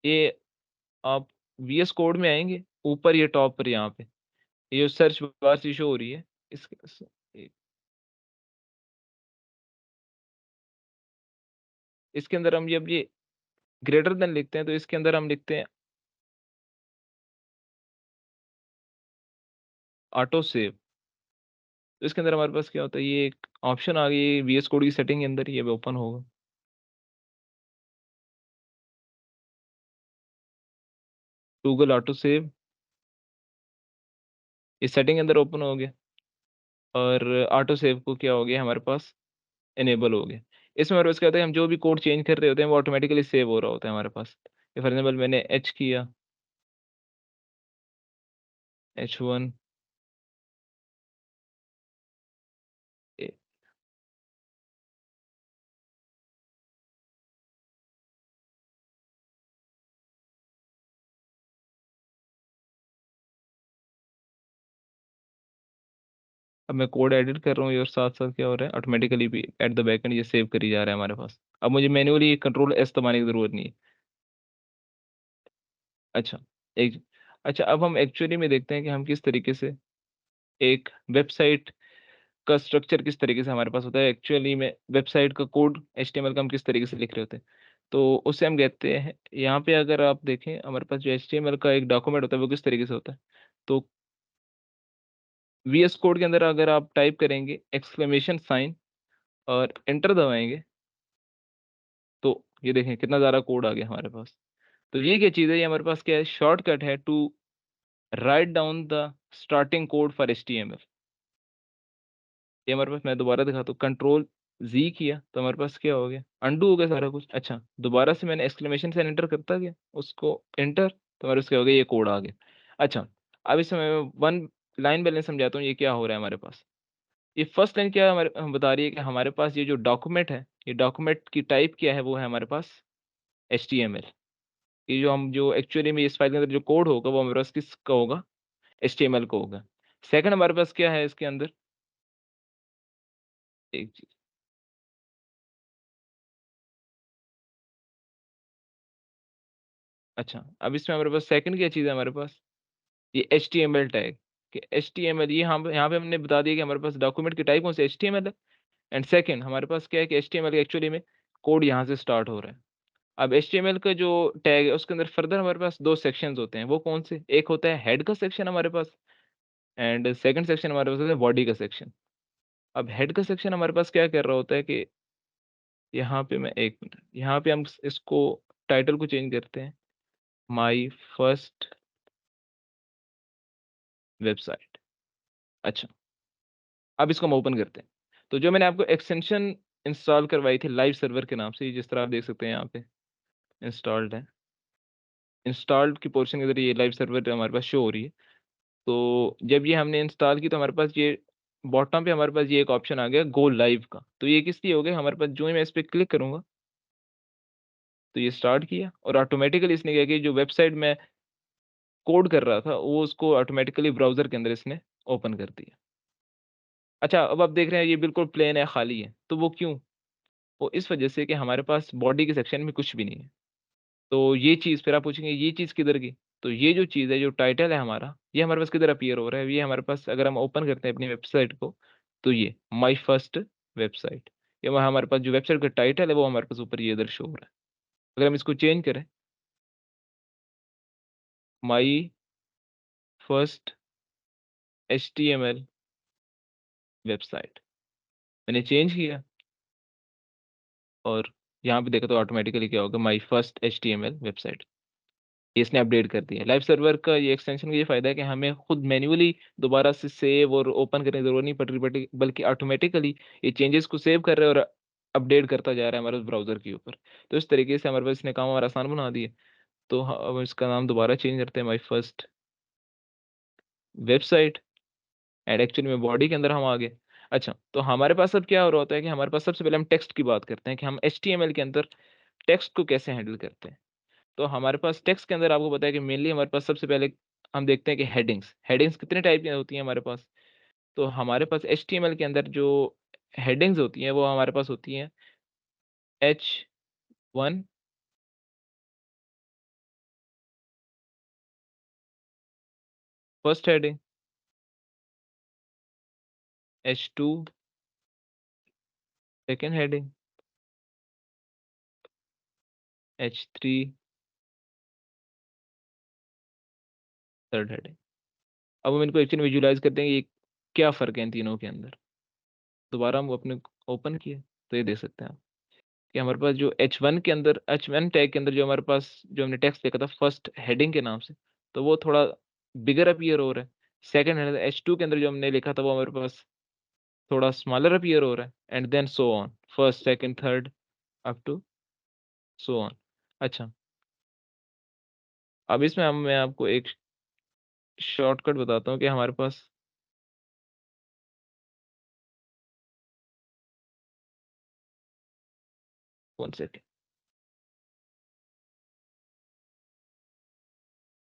ये आप VS कोड में आएँगे, ऊपर ये टॉप पर यहाँ पे, ये जो सर्च बार सी शो हो रही है, इसके इसके अंदर हम जब ये ग्रेटर देन लिखते हैं, तो इसके अंदर हम लिखते हैं ऑटो सेव। तो इसके अंदर हमारे पास क्या होता है, ये एक ऑप्शन आ गई है VS कोड की सेटिंग के अंदर, ये ओपन होगा। गूगल ऑटो सेव, ये सेटिंग के अंदर ओपन हो गया और ऑटो सेव को क्या हो गया हमारे पास, इनेबल हो गया। इसमें हमारे पास क्या होता है, हम जो भी कोड चेंज कर रहे होते हैं वो ऑटोमेटिकली सेव हो रहा होता है हमारे पास। फॉर एग्जाम्पल मैंने H किया, H1 ए, अब मैं कोड एडिट कर रहा हूँ और साथ साथ क्या हो रहा है, ऑटोमेटिकली भी एट द बैक एंड ये सेव करी जा रहा है हमारे पास। अब मुझे मैन्युअली कंट्रोल एस दबाने की जरूरत नहीं है। अच्छा, एक अच्छा, अब हम एक्चुअली में देखते हैं कि हम किस तरीके से एक वेबसाइट का स्ट्रक्चर किस तरीके से हमारे पास होता है। एक्चुअली में वेबसाइट का कोड HTML का हम किस तरीके से लिख रहे होते हैं। तो उससे हम कहते हैं, यहाँ पे अगर आप देखें हमारे पास जो HTML का एक डॉक्यूमेंट होता है वो किस तरीके से होता है। तो VS कोड के अंदर अगर आप टाइप करेंगे एक्सक्लेमेशन साइन और एंटर दबाएँगे, तो ये देखें कितना ज़्यादा कोड आ गया हमारे पास। तो ये क्या चीज़ है, ये हमारे पास क्या है, शॉर्टकट है to write down the starting code for HTML। ये हमारे पास, मैं दोबारा दिखाता हूँ, कंट्रोल Z किया तो हमारे पास क्या हो गया, अनडू हो गया सारा कुछ। अच्छा, दोबारा से मैंने एक्सक्लेमेशन साइन एंटर करता गया, उसको एंटर, तो हमारे पास क्या हो गया, ये कोड आ गया। अच्छा, अब इसमें मैं वन लाइन बैलेंस समझाता हूँ ये क्या हो रहा है हमारे पास। ये फर्स्ट लाइन क्या हमारे बता रही है कि हमारे पास ये जो डॉक्यूमेंट है, ये डॉक्यूमेंट की टाइप क्या है, वो है हमारे पास HTML। ये जो एक्चुअली में इस फाइल के अंदर जो कोड होगा वो हमारे पास किसका होगा, HTML को होगा। सेकंड हमारे पास क्या है इसके अंदर, एक चीज, अच्छा अब इसमें हमारे पास सेकंड क्या चीज़ है हमारे पास, ये HTML टैग, कि HTML, ये यहाँ पे हमने बता दिया कि हमारे पास डॉक्यूमेंट की टाइप कौन सी HTML है। एंड सेकंड हमारे पास क्या है कि HTML एक्चुअली में कोड यहाँ से स्टार्ट हो रहा है। अब HTML का जो टैग है उसके अंदर फर्दर हमारे पास दो सेक्शंस होते हैं, वो कौन से, एक होता है हेड का सेक्शन हमारे पास, एंड सेकंड सेक्शन हमारे पास होता है बॉडी का सेक्शन। अब हेड का सेक्शन हमारे पास क्या कर रहा होता है कि यहाँ पे मैं एक मिनट, यहाँ पे हम इसको टाइटल को चेंज करते हैं, माई फर्स्ट वेबसाइट। अच्छा अब इसको हम ओपन करते हैं। तो जो मैंने आपको एक्सटेंशन इंस्टॉल करवाई थी लाइव सर्वर के नाम से, जिस तरह आप देख सकते हैं यहाँ पे इंस्टॉल्ड है, इंस्टॉल्ड की पोर्शन के अंदर ये लाइव सर्वर हमारे पास शो हो रही है। तो जब ये हमने इंस्टॉल की तो हमारे पास ये बॉटम पे हमारे पास ये एक ऑप्शन आ गया गो लाइव का। तो ये किस लिए हो गया, हमारे पास जो ही मैं इस पर क्लिक करूंगा तो ये स्टार्ट किया, और ऑटोमेटिकली इसने क्या किया, जो वेबसाइट में कोड कर रहा था वो उसको ऑटोमेटिकली ब्राउजर के अंदर इसने ओपन कर दिया। अच्छा अब आप देख रहे हैं ये बिल्कुल प्लेन है, खाली है, तो वो क्यों, वो इस वजह से कि हमारे पास बॉडी के सेक्शन में कुछ भी नहीं है। तो ये चीज़ फिर आप पूछेंगे ये चीज़ किधर गई, तो ये जो चीज़ है, जो टाइटल है हमारा, ये हमारे पास किधर अपीयर हो रहा है, ये हमारे पास अगर हम ओपन करते हैं अपनी वेबसाइट को, तो ये माई फर्स्ट वेबसाइट, ये वहाँ हमारे पास जो वेबसाइट का टाइटल है वो हमारे पास ऊपर ये इधर शो हो रहा है। अगर हम इसको चेंज करें, माई फर्स्ट HTML वेबसाइट, मैंने चेंज किया और यहाँ पे देखा तो ऑटोमेटिकली क्या होगा, माई फर्स्ट HTML वेबसाइट, इसने अपडेट कर दिया। लाइव सर्वर का ये एक्सटेंशन का ये फायदा है कि हमें खुद मैन्युअली दोबारा से सेव और ओपन करने की जरूरत नहीं पड़ रही, बल्कि ऑटोमेटिकली ये चेंजेस को सेव कर रहे हैं और अपडेट करता जा रहा है हमारे ब्राउजर के ऊपर। तो इस तरीके से हमारे पास इसने काम हमारा आसान बना दिया। तो अब इसका नाम दोबारा चेंज करते हैं, my first website, and actually में बॉडी के अंदर हम आ गए। अच्छा तो हमारे पास अब क्या हो रहा होता है कि हमारे पास सबसे पहले हम टेक्स्ट की बात करते हैं कि हम HTML के अंदर टेक्स्ट को कैसे हैंडल करते हैं। तो हमारे पास टेक्स्ट के अंदर आपको पता है कि मेनली हमारे पास सबसे पहले हम देखते हैं कि हेडिंग्स, हेडिंग्स कितने टाइप की होती हैं हमारे पास। तो हमारे पास HTML के अंदर जो हेडिंग्स होती हैं वो हमारे पास होती हैं H1, first heading, H2, second heading, H3, third heading. अब हम इनको एक्चुअली विजुलाइज करते हैं कि ये क्या फ़र्क है इन तीनों के अंदर। दोबारा हम अपने ओपन किए तो ये देख सकते हैं आप कि हमारे पास जो H1 टैग के अंदर जो हमारे पास जो हमने टेक्स्ट देखा था फर्स्ट हेडिंग के नाम से, तो वो थोड़ा बिगर अपीयर हो रहा है। सेकंड हेड H2 के अंदर जो हमने लिखा था वो हमारे पास थोड़ा स्मॉलर अपीयर हो रहा है, and then so on, first second third up to so on. अच्छा अब इसमें मैं आपको एक शॉर्टकट बताता हूँ कि हमारे पास, वन सेकेंड,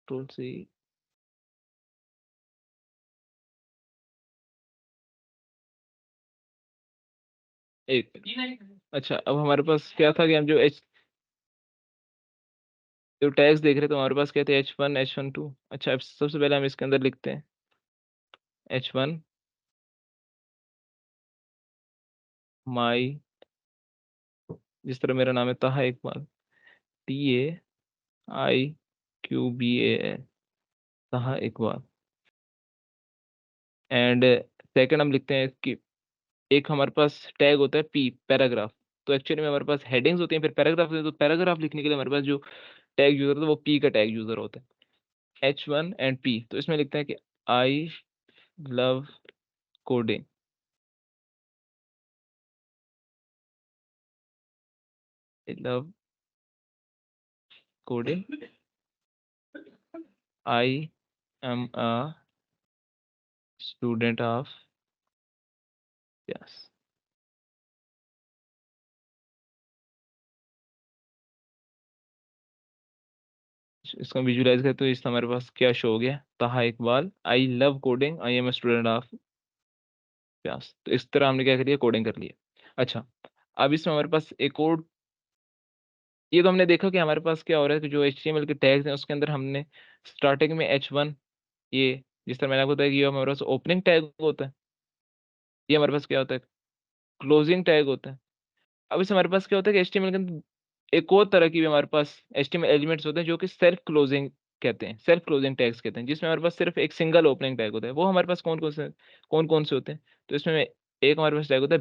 कंट्रोल सी, एक मिनट। अच्छा अब हमारे पास क्या था कि हम जो टैग्स देख रहे थे हमारे पास क्या थे, H1 H1 2। अच्छा अब सबसे पहले हम इसके अंदर लिखते हैं H1 माई, जिस तरह मेरा नाम है ताहा इकबाल, TAIQBAL, ताहा इकबाल। एंड सेकंड हम लिखते हैं कि एक हमारे पास टैग होता है P, पैराग्राफ। तो एक्चुअली में हमारे पास हेडिंग्स होती हैं, फिर पैराग्राफ होते हैं, तो पैराग्राफ लिखने के लिए हमारे पास जो टैग यूजर होता है वो P का टैग यूजर होता है, H1 एंड P। तो इसमें लिखते हैं कि आई love coding, love coding, I am a student of, yes. इसको विजुलाइज करते तो इस हमारे पास क्या शो हो गया, Taha Iqbal, I love coding, I am a student of प्यास। तो इस तरह हमने क्या कर लिया, कोडिंग कर लिया। अच्छा, अब इसमें हमारे पास एक और, ये तो हमने देखा कि हमारे पास क्या हो रहा है कि जो HTML के टैग्स हैं उसके अंदर हमने स्टार्टिंग में H1, ये जिस तरह मैंने आपको बताया कि ये हमारे पास ओपनिंग टैग होता है, ये हमारे पास क्या होता है, क्लोजिंग टैग होता है। अब इस हमारे पास क्या होता है कि HTML के अंदर एक और तरह की भी हमारे पास HTML एलिमेंट्स होते हैं जो कि सेल्फ क्लोजिंग कहते हैं, सेल्फ क्लोजिंग टैग्स कहते हैं, जिसमें हमारे पास सिर्फ एक सिंगल ओपनिंग टैग होता है। वो हमारे पास कौन कौन से होते हैं, तो इसमें एक हमारे पास टैग होता है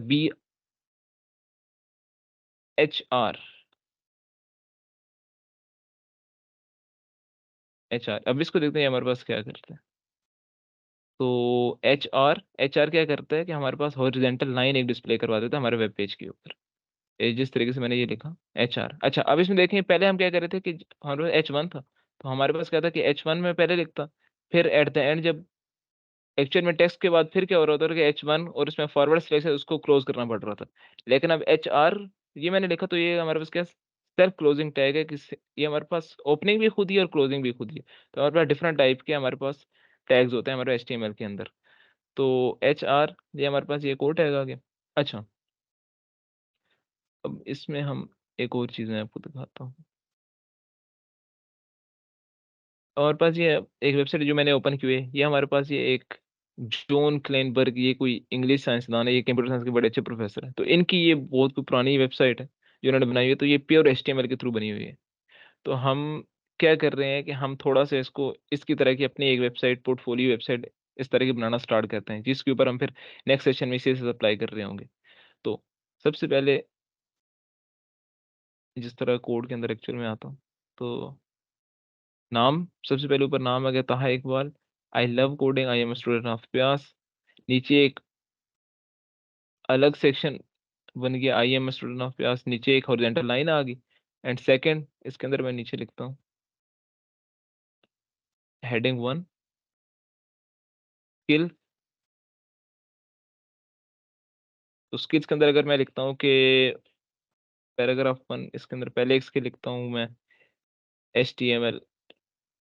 BHR। HR, अब इसको देखते हैं ये हमारे पास क्या करते हैं। तो एच आर क्या करता है कि हमारे पास हॉरिजेंटल लाइन एक डिस्प्ले करवा देता है हमारे वेब पेज के ऊपर, जिस तरीके से मैंने ये लिखा HR। अच्छा, अब इसमें देखें पहले हम क्या कर रहे थे कि हमारे पास H1 था, तो हमारे पास क्या था कि H1 में पहले लिखता, फिर एट द एंड जब एक्चुअल में टेक्स्ट के बाद फिर क्या हो रहा था कि H1 और इसमें फॉरवर्ड स्लैश है उसको क्लोज करना पड़ रहा था। लेकिन अब HR ये मैंने लिखा, तो ये हमारे पास क्या सेल्फ क्लोजिंग टैग है कि ये हमारे पास ओपनिंग भी खुद ही है और क्लोजिंग भी खुद ही है। तो हमारे पास डिफरेंट टाइप के हमारे पास टैग्स होते हैं हमारे HTML के अंदर। तो HR ये हमारे पास ये कोड टैग आ गया। अच्छा, अब इसमें हम एक और चीज़ मैं आपको दिखाता हूँ। हमारे पास ये एक वेबसाइट जो मैंने ओपन की हुई है, ये हमारे पास ये एक जॉन क्लेनबर्ग, ये कोई इंग्लिश साइंसदान है, ये कंप्यूटर साइंस के बड़े अच्छे प्रोफेसर हैं। तो इनकी ये बहुत कोई पुरानी वेबसाइट है जो इन्होंने बनाई हुई है, तो ये प्योर HTML के थ्रू बनी हुई है। तो हम क्या कर रहे हैं कि हम थोड़ा सा इसको इसकी तरह की अपनी एक वेबसाइट, पोर्टफोलियो वेबसाइट इस तरह की बनाना स्टार्ट करते हैं, जिसके ऊपर हम फिर नेक्स्ट सेशन में इसी से अप्लाई कर रहे होंगे। तो सबसे पहले जिस तरह कोड के अंदर एक्चुअल में आता हूँ, तो नाम, सबसे पहले ऊपर नाम आ गया Taha Iqbal, I love coding, I M student of प्यास। नीचे एक अलग सेक्शन बन गया, आई एम स्टूडेंट ऑफ प्यास, नीचे एक हॉरिजॉन्टल लाइन आ गई। एंड सेकंड इसके अंदर मैं नीचे लिखता हूँ हेडिंग 1 स्किल। तो स्किल्स के अंदर अगर मैं लिखता हूँ कि पैराग्राफ 1, इसके अंदर पहले इसके लिखता हूँ मैं HTML,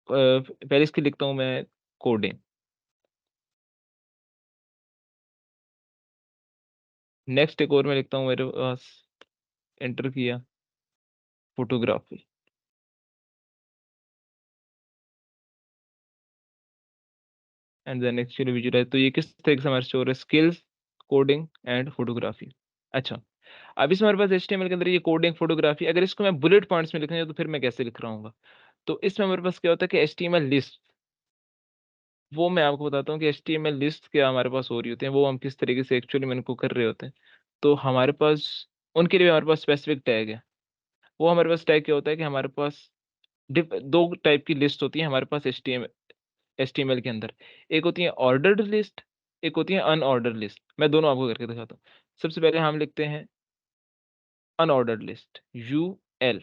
पहले इसके लिखता हूँ मैं कोडिंग। नेक्स्ट एक और मैं लिखता हूँ, मेरे पास एंटर किया photography. And then actually visualise, तो ये किस तरीके से हमारे स्टोर है, स्किल्स, कोडिंग एंड फोटोग्राफी। अच्छा, अब इसमें हमारे पास HTML के अंदर ये कोडिंग फोटोग्राफी, अगर इसको मैं बुलेट पॉइंट्स में लिखना है तो फिर मैं कैसे लिख रहा हूँ। तो इसमें हमारे पास क्या होता है कि HTML लिस्ट, वो मैं आपको बताता हूँ कि HTML लिस्ट क्या हमारे पास हो रही होती है, वो हम किस तरीके से एक्चुअली में इनको कर रहे होते हैं। तो हमारे पास उनके लिए हमारे पास स्पेसिफिक टैग है। वो हमारे पास टैग क्या होता है कि हमारे पास दो टाइप की लिस्ट होती है हमारे पास HTML के अंदर। एक होती है ऑर्डर्ड लिस्ट, एक होती है अनऑर्डर्ड लिस्ट। मैं दोनों आपको करके दिखाता हूँ। सबसे पहले हम लिखते हैं अनऑर्डर्ड लिस्ट, UL।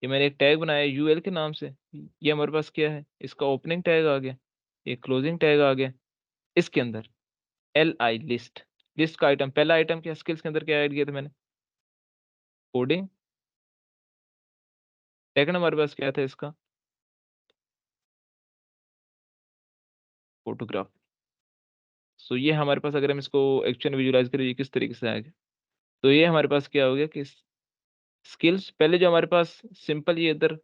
ये मैंने एक टैग बनाया UL के नाम से। ये हमारे पास क्या है, इसका ओपनिंग टैग आ गया, ये क्लोजिंग टैग आ गया। इसके अंदर LI लिस्ट, लिस्ट का आइटम, पहला आइटम क्या स्किल्स के अंदर क्या ऐड किया था मैंने, कोडिंग। सेकंड हमारे पास क्या था इसका, फोटोग्राफ। सो ये हमारे पास अगर हम इसको एक्चुअल विजुलाइज करें ये किस तरीके से आएगा, तो ये हमारे पास क्या हो गया कि स्किल्स पहले जो हमारे पास सिंपल ये इधर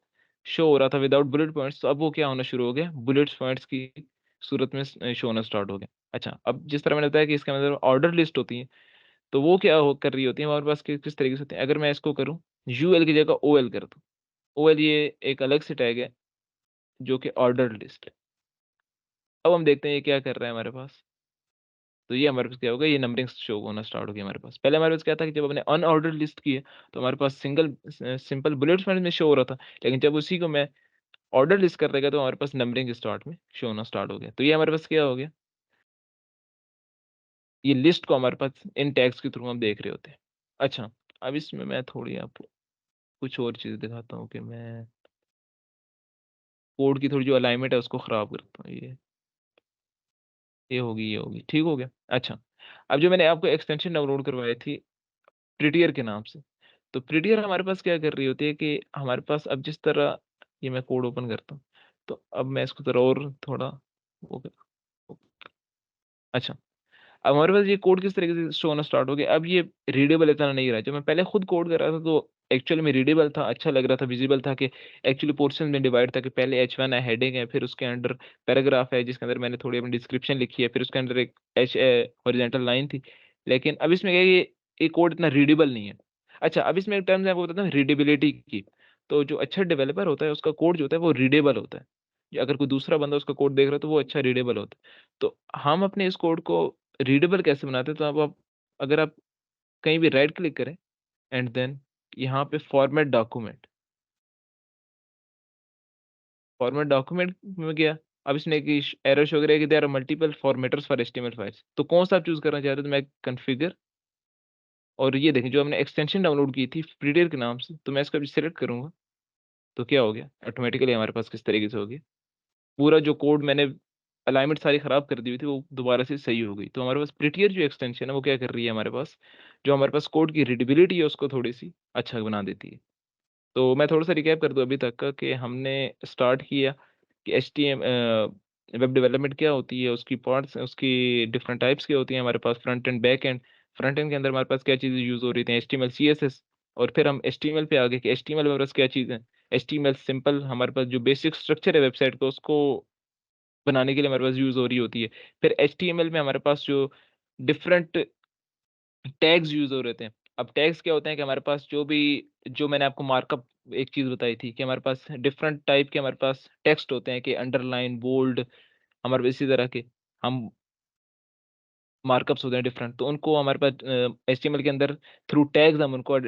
शो हो रहा था विदाउट बुलेट पॉइंट्स, तो अब वो क्या होना शुरू हो गया, बुलेट पॉइंट्स की सूरत में शो होना स्टार्ट हो गया। अच्छा, अब जिस तरह मैंने बताया कि इसके अंदर ऑर्डर लिस्ट होती है, तो वो क्या कर रही होती है हमारे पास किस तरीके से होती है। अगर मैं इसको करूँ UL की जगह OL कर दूँ, OL ये एक अलग से टैग है जो कि ऑर्डर लिस्ट है। अब हम देखते हैं ये क्या कर रहा है हमारे पास। तो ये हमारे पास क्या होगा, ये नंबरिंग शो होना स्टार्ट हो गया हमारे पास। पहले हमारे पास क्या था कि जब हमने अनऑर्डर लिस्ट की है तो हमारे पास सिंपल बुलेट्स में शो हो रहा था, लेकिन जब उसी को मैं ऑर्डर लिस्ट कर देगा तो हमारे पास नंबरिंग स्टार्ट में शो होना स्टार्ट हो गया। तो ये हमारे पास क्या हो गया, ये लिस्ट को हमारे पास इन टैग्स के थ्रू हम देख रहे होते हैं। अच्छा, अब इसमें मैं थोड़ी आपको कुछ और चीज़ दिखाता हूँ कि मैं कोड की थोड़ी जो अलाइनमेंट है उसको ख़राब करता हूँ। ये होगी, ठीक हो गया। अच्छा, अब जो मैंने आपको एक्सटेंशन डाउनलोड करवाई थी प्रिटियर के नाम से, तो प्रिटियर हमारे पास क्या कर रही होती है कि हमारे पास अब जिस तरह ये मैं कोड ओपन करता हूँ, तो अब मैं इसको ज़रा और थोड़ा वो अच्छा, अब हमारे पास ये कोड किस तरीके से शो होना स्टार्ट हो गया। अब ये रीडेबल इतना नहीं रहा। जब मैं पहले खुद कोड कर रहा था तो एक्चुअली में रीडेबल था, अच्छा लग रहा था, विजिबल था कि एक्चुअली पोर्शन में डिवाइड था कि पहले H1 है, हेडिंग है, फिर उसके अंडर पैराग्राफ है जिसके अंदर मैंने थोड़ी अपनी डिस्क्रिप्शन लिखी है, फिर उसके अंदर एक हॉरिजॉन्टल लाइन थी। लेकिन अब इसमें क्या है कि ये कोड इतना रीडेबल नहीं है। अच्छा, अब इसमें एक टर्म मैं आपको बताता हूँ रीडेबिलिटी की। तो जो अच्छा डेवलपर होता है उसका कोड जो होता है वो रीडेबल होता है। अगर कोई दूसरा बंदा उसका कोड देख रहा है तो वो अच्छा रीडेबल होता है। तो हम अपने इस कोड को रीडेबल कैसे बनाते हैं? तो अब आप अगर आप कहीं भी राइट क्लिक करें एंड देन यहाँ पे फॉर्मेट डॉक्यूमेंट में गया। अब इसने एक एरर शो करेगा कि there are multiple formatters for HTML files. तो कौन सा आप चूज करना चाह रहे हो? तो मैं कॉन्फ़िगर और ये देखें जो हमने एक्सटेंशन डाउनलोड की थी प्रीडियर के नाम से, तो मैं इसको अभी सिलेक्ट करूंगा। तो क्या हो गया? ऑटोमेटिकली हमारे पास किस तरीके से हो गया, पूरा जो कोड मैंने अलाइनमेंट सारी खराब कर दी हुई थी वो दोबारा से सही हो गई। तो हमारे पास प्रिटियर जो एक्सटेंशन है वो क्या कर रही है हमारे पास, जो हमारे पास कोड की रीडेबिलिटी है उसको थोड़ी सी अच्छा बना देती है। तो मैं थोड़ा सा रिकैप कर दूं अभी तक का कि हमने स्टार्ट किया कि एचटीएम वेब डेवलपमेंट क्या होती है, उसकी पार्ट्स, उसकी डिफरेंट टाइप्स क्या होती हैं हमारे पास, front end back end. Front end के अंदर हमारे पास क्या चीज़ें यूज़ हो रही थी, एचटीएमएल सीएसएस। और फिर हम एचटीएमएल पे आ गए कि एचटीएमएल में हमारे पास क्या चीज़ है। एचटीएमएल सिंपल हमारे पास जो बेसिक स्ट्रक्चर है वेबसाइट का उसको बनाने के लिए हमारे पास यूज़ हो रही होती है। फिर एचटीएमएल में हमारे पास जो डिफरेंट टैग्स यूज़ हो रहे थे। अब टैग्स क्या होते हैं कि हमारे पास जो मैंने आपको मार्कअप एक चीज़ बताई थी कि हमारे पास डिफरेंट टाइप के हमारे पास टेक्स्ट होते हैं कि अंडरलाइन, बोल्ड, हमारे पास इसी तरह के हम मार्कअप्स होते हैं डिफरेंट। तो उनको हमारे पास एचटीएमएल के अंदर थ्रू टैग्स हम उनको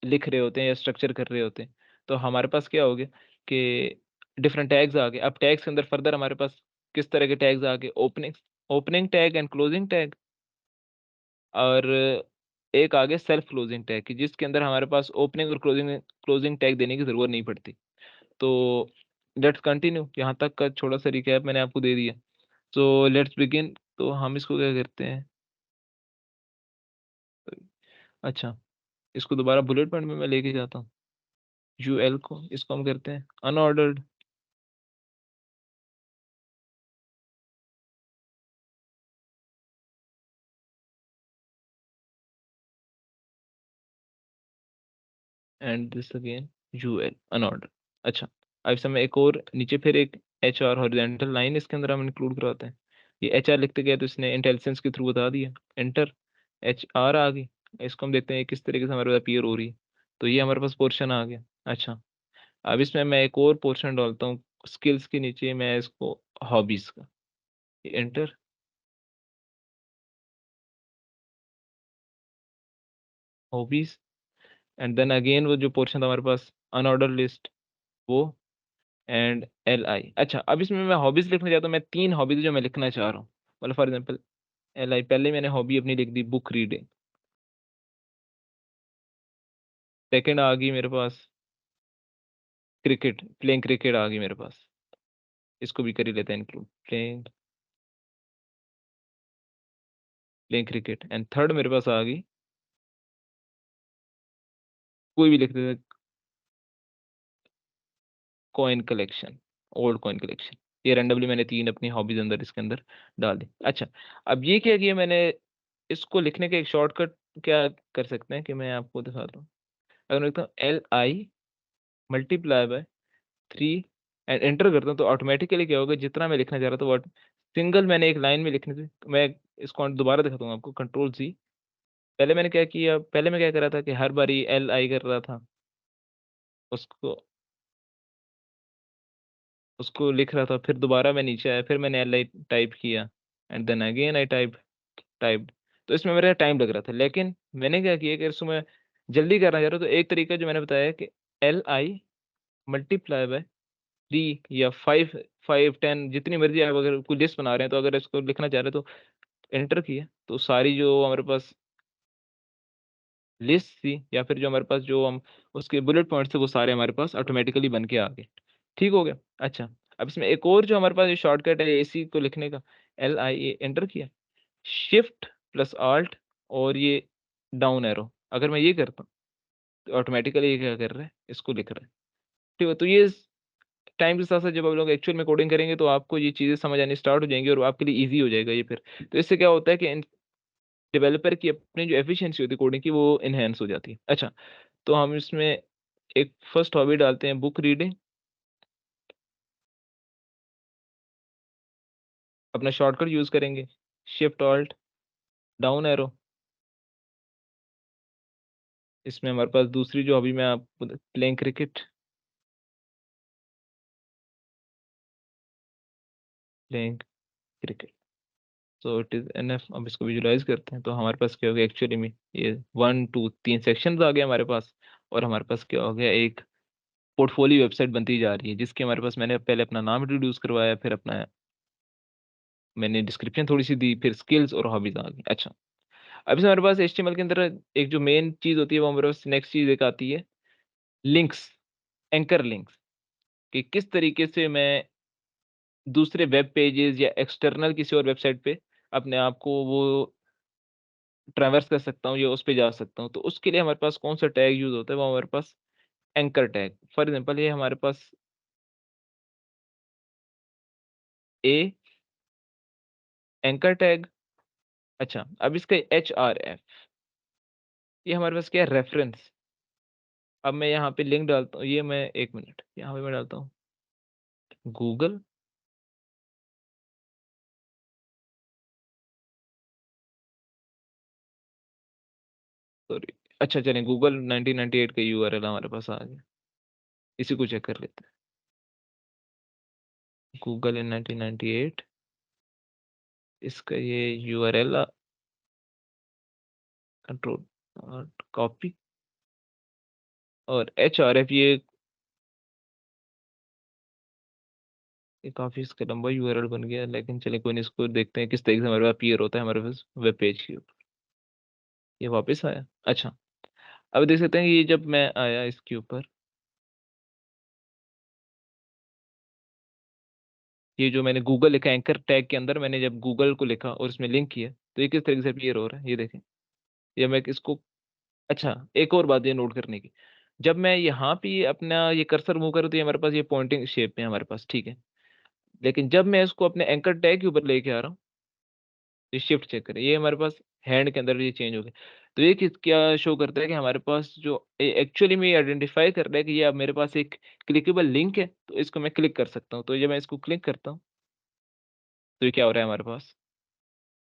लिख रहे होते हैं या स्ट्रक्चर कर रहे होते हैं। तो हमारे पास क्या हो गया कि डिफरेंट टैग्स आ गए। अब टैग्स के अंदर फर्दर हमारे पास किस तरह के टैग्स आ गए, opening opening tag and closing tag. और एक आ गया सेल्फ क्लोजिंग टैग कि जिसके अंदर हमारे पास ओपनिंग और क्लोजिंग क्लोजिंग टैग देने की ज़रूरत नहीं पड़ती। तो लेट्स कंटिन्यू, यहाँ तक का छोटा सा रिकैप मैंने आपको दे दिया। So let's begin. तो हम इसको क्या करते हैं, अच्छा, इसको दोबारा बुलेट पॉइंट में मैं लेके जाता हूँ। यूएल को इसको हम करते हैं unordered. And this again UL unorder. अच्छा, अब इस समय एक और नीचे फिर एक एच आर हॉरिजॉन्टल लाइन इसके अंदर हम इंक्लूड करवाते हैं। ये एच आर लिखते गए तो इसने इंटेलिजेंस के थ्रू बता दिया, एंटर, एच आर आ गई। इसको हम देखते हैं किस तरीके से हमारे पास अपीयर हो रही है। तो ये हमारे पास पोर्शन आ गया। अच्छा, अब इसमें मैं एक और पोर्शन डालता हूँ स्किल्स के नीचे, मैं इसको हॉबीज का, enter, hobbies. And then again वो जो पोर्शन था हमारे पास अनऑर्डर लिस्ट, वो एंड एल आई। अच्छा, अब इसमें मैं हॉबीज लिखना चाहता हूँ। मैं 3 हॉबीज जो मैं लिखना चाह रहा हूँ, मतलब फॉर एग्जांपल एल आई, पहले मैंने हॉबी अपनी लिख दी बुक रीडिंग। सेकंड आ गई मेरे पास क्रिकेट, प्लेइंग क्रिकेट आ गई मेरे पास। इसको भी कर ही लेते हैं include, playing playing cricket. And third मेरे पास आ गई, कोई भी लिख देते, coin collection, old coin collection. ये रैंडमली मैंने 3 अपनी हॉबीज अंदर इसके अंदर डाल दी। अच्छा, अब ये क्या किया मैंने, इसको लिखने का एक शॉर्टकट क्या कर सकते हैं कि मैं आपको दिखाता हूँ। अगर मैं लिखता हूँ L I multiply by 3 and enter करता हूँ तो ऑटोमेटिकली क्या होगा, जितना मैं लिखना चाह रहा था वो सिंगल मैंने एक लाइन में लिखनी थी। मैं इसको दोबारा दिखाता हूँ आपको, कंट्रोल सी। पहले मैंने क्या किया, पहले मैं क्या कर रहा था कि हर बारी एल आई कर रहा था, उसको उसको लिख रहा था, फिर दोबारा मैं नीचे आया, फिर मैंने एल आई टाइप किया and then again I type. तो इसमें मेरा टाइम लग रहा था। लेकिन मैंने क्या किया कि इसको मैं जल्दी करना चाह रहा हूँ तो एक तरीका जो मैंने बताया कि एल आई मल्टीप्लाई बाय 3 या 5, 10 जितनी मर्जी आप अगर कोई लिस्ट बना रहे हैं तो अगर इसको लिखना चाह रहे हैं तो एंटर किया तो सारी जो हमारे पास लिस्ट थी या फिर जो हमारे पास जो हम उसके बुलेट पॉइंट्स थे वो सारे हमारे पास ऑटोमेटिकली बन के आ गए। ठीक हो गया। अच्छा, अब इसमें एक और जो हमारे पास ये शॉर्टकट है एसी को लिखने का, एल आई ए एंटर किया, शिफ्ट प्लस आल्ट और ये डाउन एरो अगर मैं ये करता हूँ तो ऑटोमेटिकली ये क्या कर रहा है, इसको लिख रहा है। ठीक है, तो ये टाइम के साथ साथ जब आप लोग एक्चुअल में कोडिंग करेंगे तो आपको ये चीज़ें समझ आनी स्टार्ट हो जाएंगी और आपके लिए ईजी हो जाएगा ये फिर। तो इससे क्या होता है कि डेवलपर की अपनी जो एफिशिएंसी होती है कोडिंग की वो इनहेंस हो जाती है। अच्छा, तो हम इसमें एक फर्स्ट हॉबी डालते हैं बुक रीडिंग। अपना शॉर्टकट यूज़ करेंगे, शिफ्ट ऑल्ट डाउन एरो। इसमें हमारे पास दूसरी जो हॉबी मैं आपको playing cricket, playing cricket. So it is enough. अब इसको विजुलाइज़ करते हैं तो हमारे पास क्या हो गया एक्चुअली में, ये 1, 2, 3 सेक्शंस आ गए हमारे पास। और हमारे पास क्या हो गया, एक पोर्टफोलियो वेबसाइट बनती जा रही है जिसके हमारे पास मैंने पहले अपना नाम इंट्रोड्यूस करवाया, फिर अपना मैंने डिस्क्रिप्शन थोड़ी-सी दी, फिर स्किल्स और हॉबीज़ आ गई। अच्छा, अब इसमें हमारे पास एचटीएमएल के अंदर एक जो मेन चीज़ होती है वो हमारे पास नेक्स्ट चीज़ एक आती है, लिंक्स, एंकर लिंक्स, कि किस तरीके से मैं दूसरे वेब पेजेस या एक्सटर्नल किसी और वेबसाइट पे अपने आप को वो ट्रैवर्स कर सकता हूँ या उस पे जा सकता हूँ। तो उसके लिए हमारे पास कौन सा टैग यूज़ होता है, वो हमारे पास एंकर टैग। फॉर एग्ज़ाम्पल ये हमारे पास ए एंकर टैग। अच्छा, अब इसका एचआरएफ, ये हमारे पास क्या है, रेफरेंस। अब मैं यहाँ पे लिंक डालता हूँ, ये मैं 1 मिनट यहाँ पे मैं डालता हूँ गूगल। सॉरी, अच्छा चलें, गूगल 1998 का यूआरएल हमारे पास आ गया, इसी को चेक कर लेते हैं। गूगल इन 1998, इसका ये यूआरएल कंट्रोल और कॉपी, और एचआरएफ ये काफ़ी इसका लंबा यूआरएल बन गया, लेकिन चलिए कोई नहीं, इसको देखते हैं किस तरीके से हमारे पास अपीयर होता है हमारे पास वेब पेज के ऊपर। ये वापस आया। अच्छा, अब देख सकते हैं कि ये जब मैं आया इसके ऊपर, ये जो मैंने गूगल लिखा एंकर टैग के अंदर, मैंने जब गूगल को लिखा और इसमें लिंक किया तो ये किस तरीके से अपीयर हो रहा है, ये देखें। या मैं इसको, अच्छा एक और बात ये नोट करने की, जब मैं यहाँ पे अपना ये कर्सर मूव करूँ तो ये हमारे पास ये पॉइंटिंग शेप में है हमारे पास, ठीक है। लेकिन जब मैं इसको अपने एंकर टैग के ऊपर लेके आ रहा हूँ, ये शिफ्ट चेक करें, ये हमारे पास हैंड के अंदर ये चेंज हो गया। तो ये किस क्या शो करता है कि हमारे पास जो एक्चुअली में ये आइडेंटिफाई कर रहा है कि ये अब मेरे पास एक क्लिकेबल लिंक है, तो इसको मैं क्लिक कर सकता हूँ। तो जब मैं इसको क्लिक करता हूँ तो ये क्या हो रहा है हमारे पास,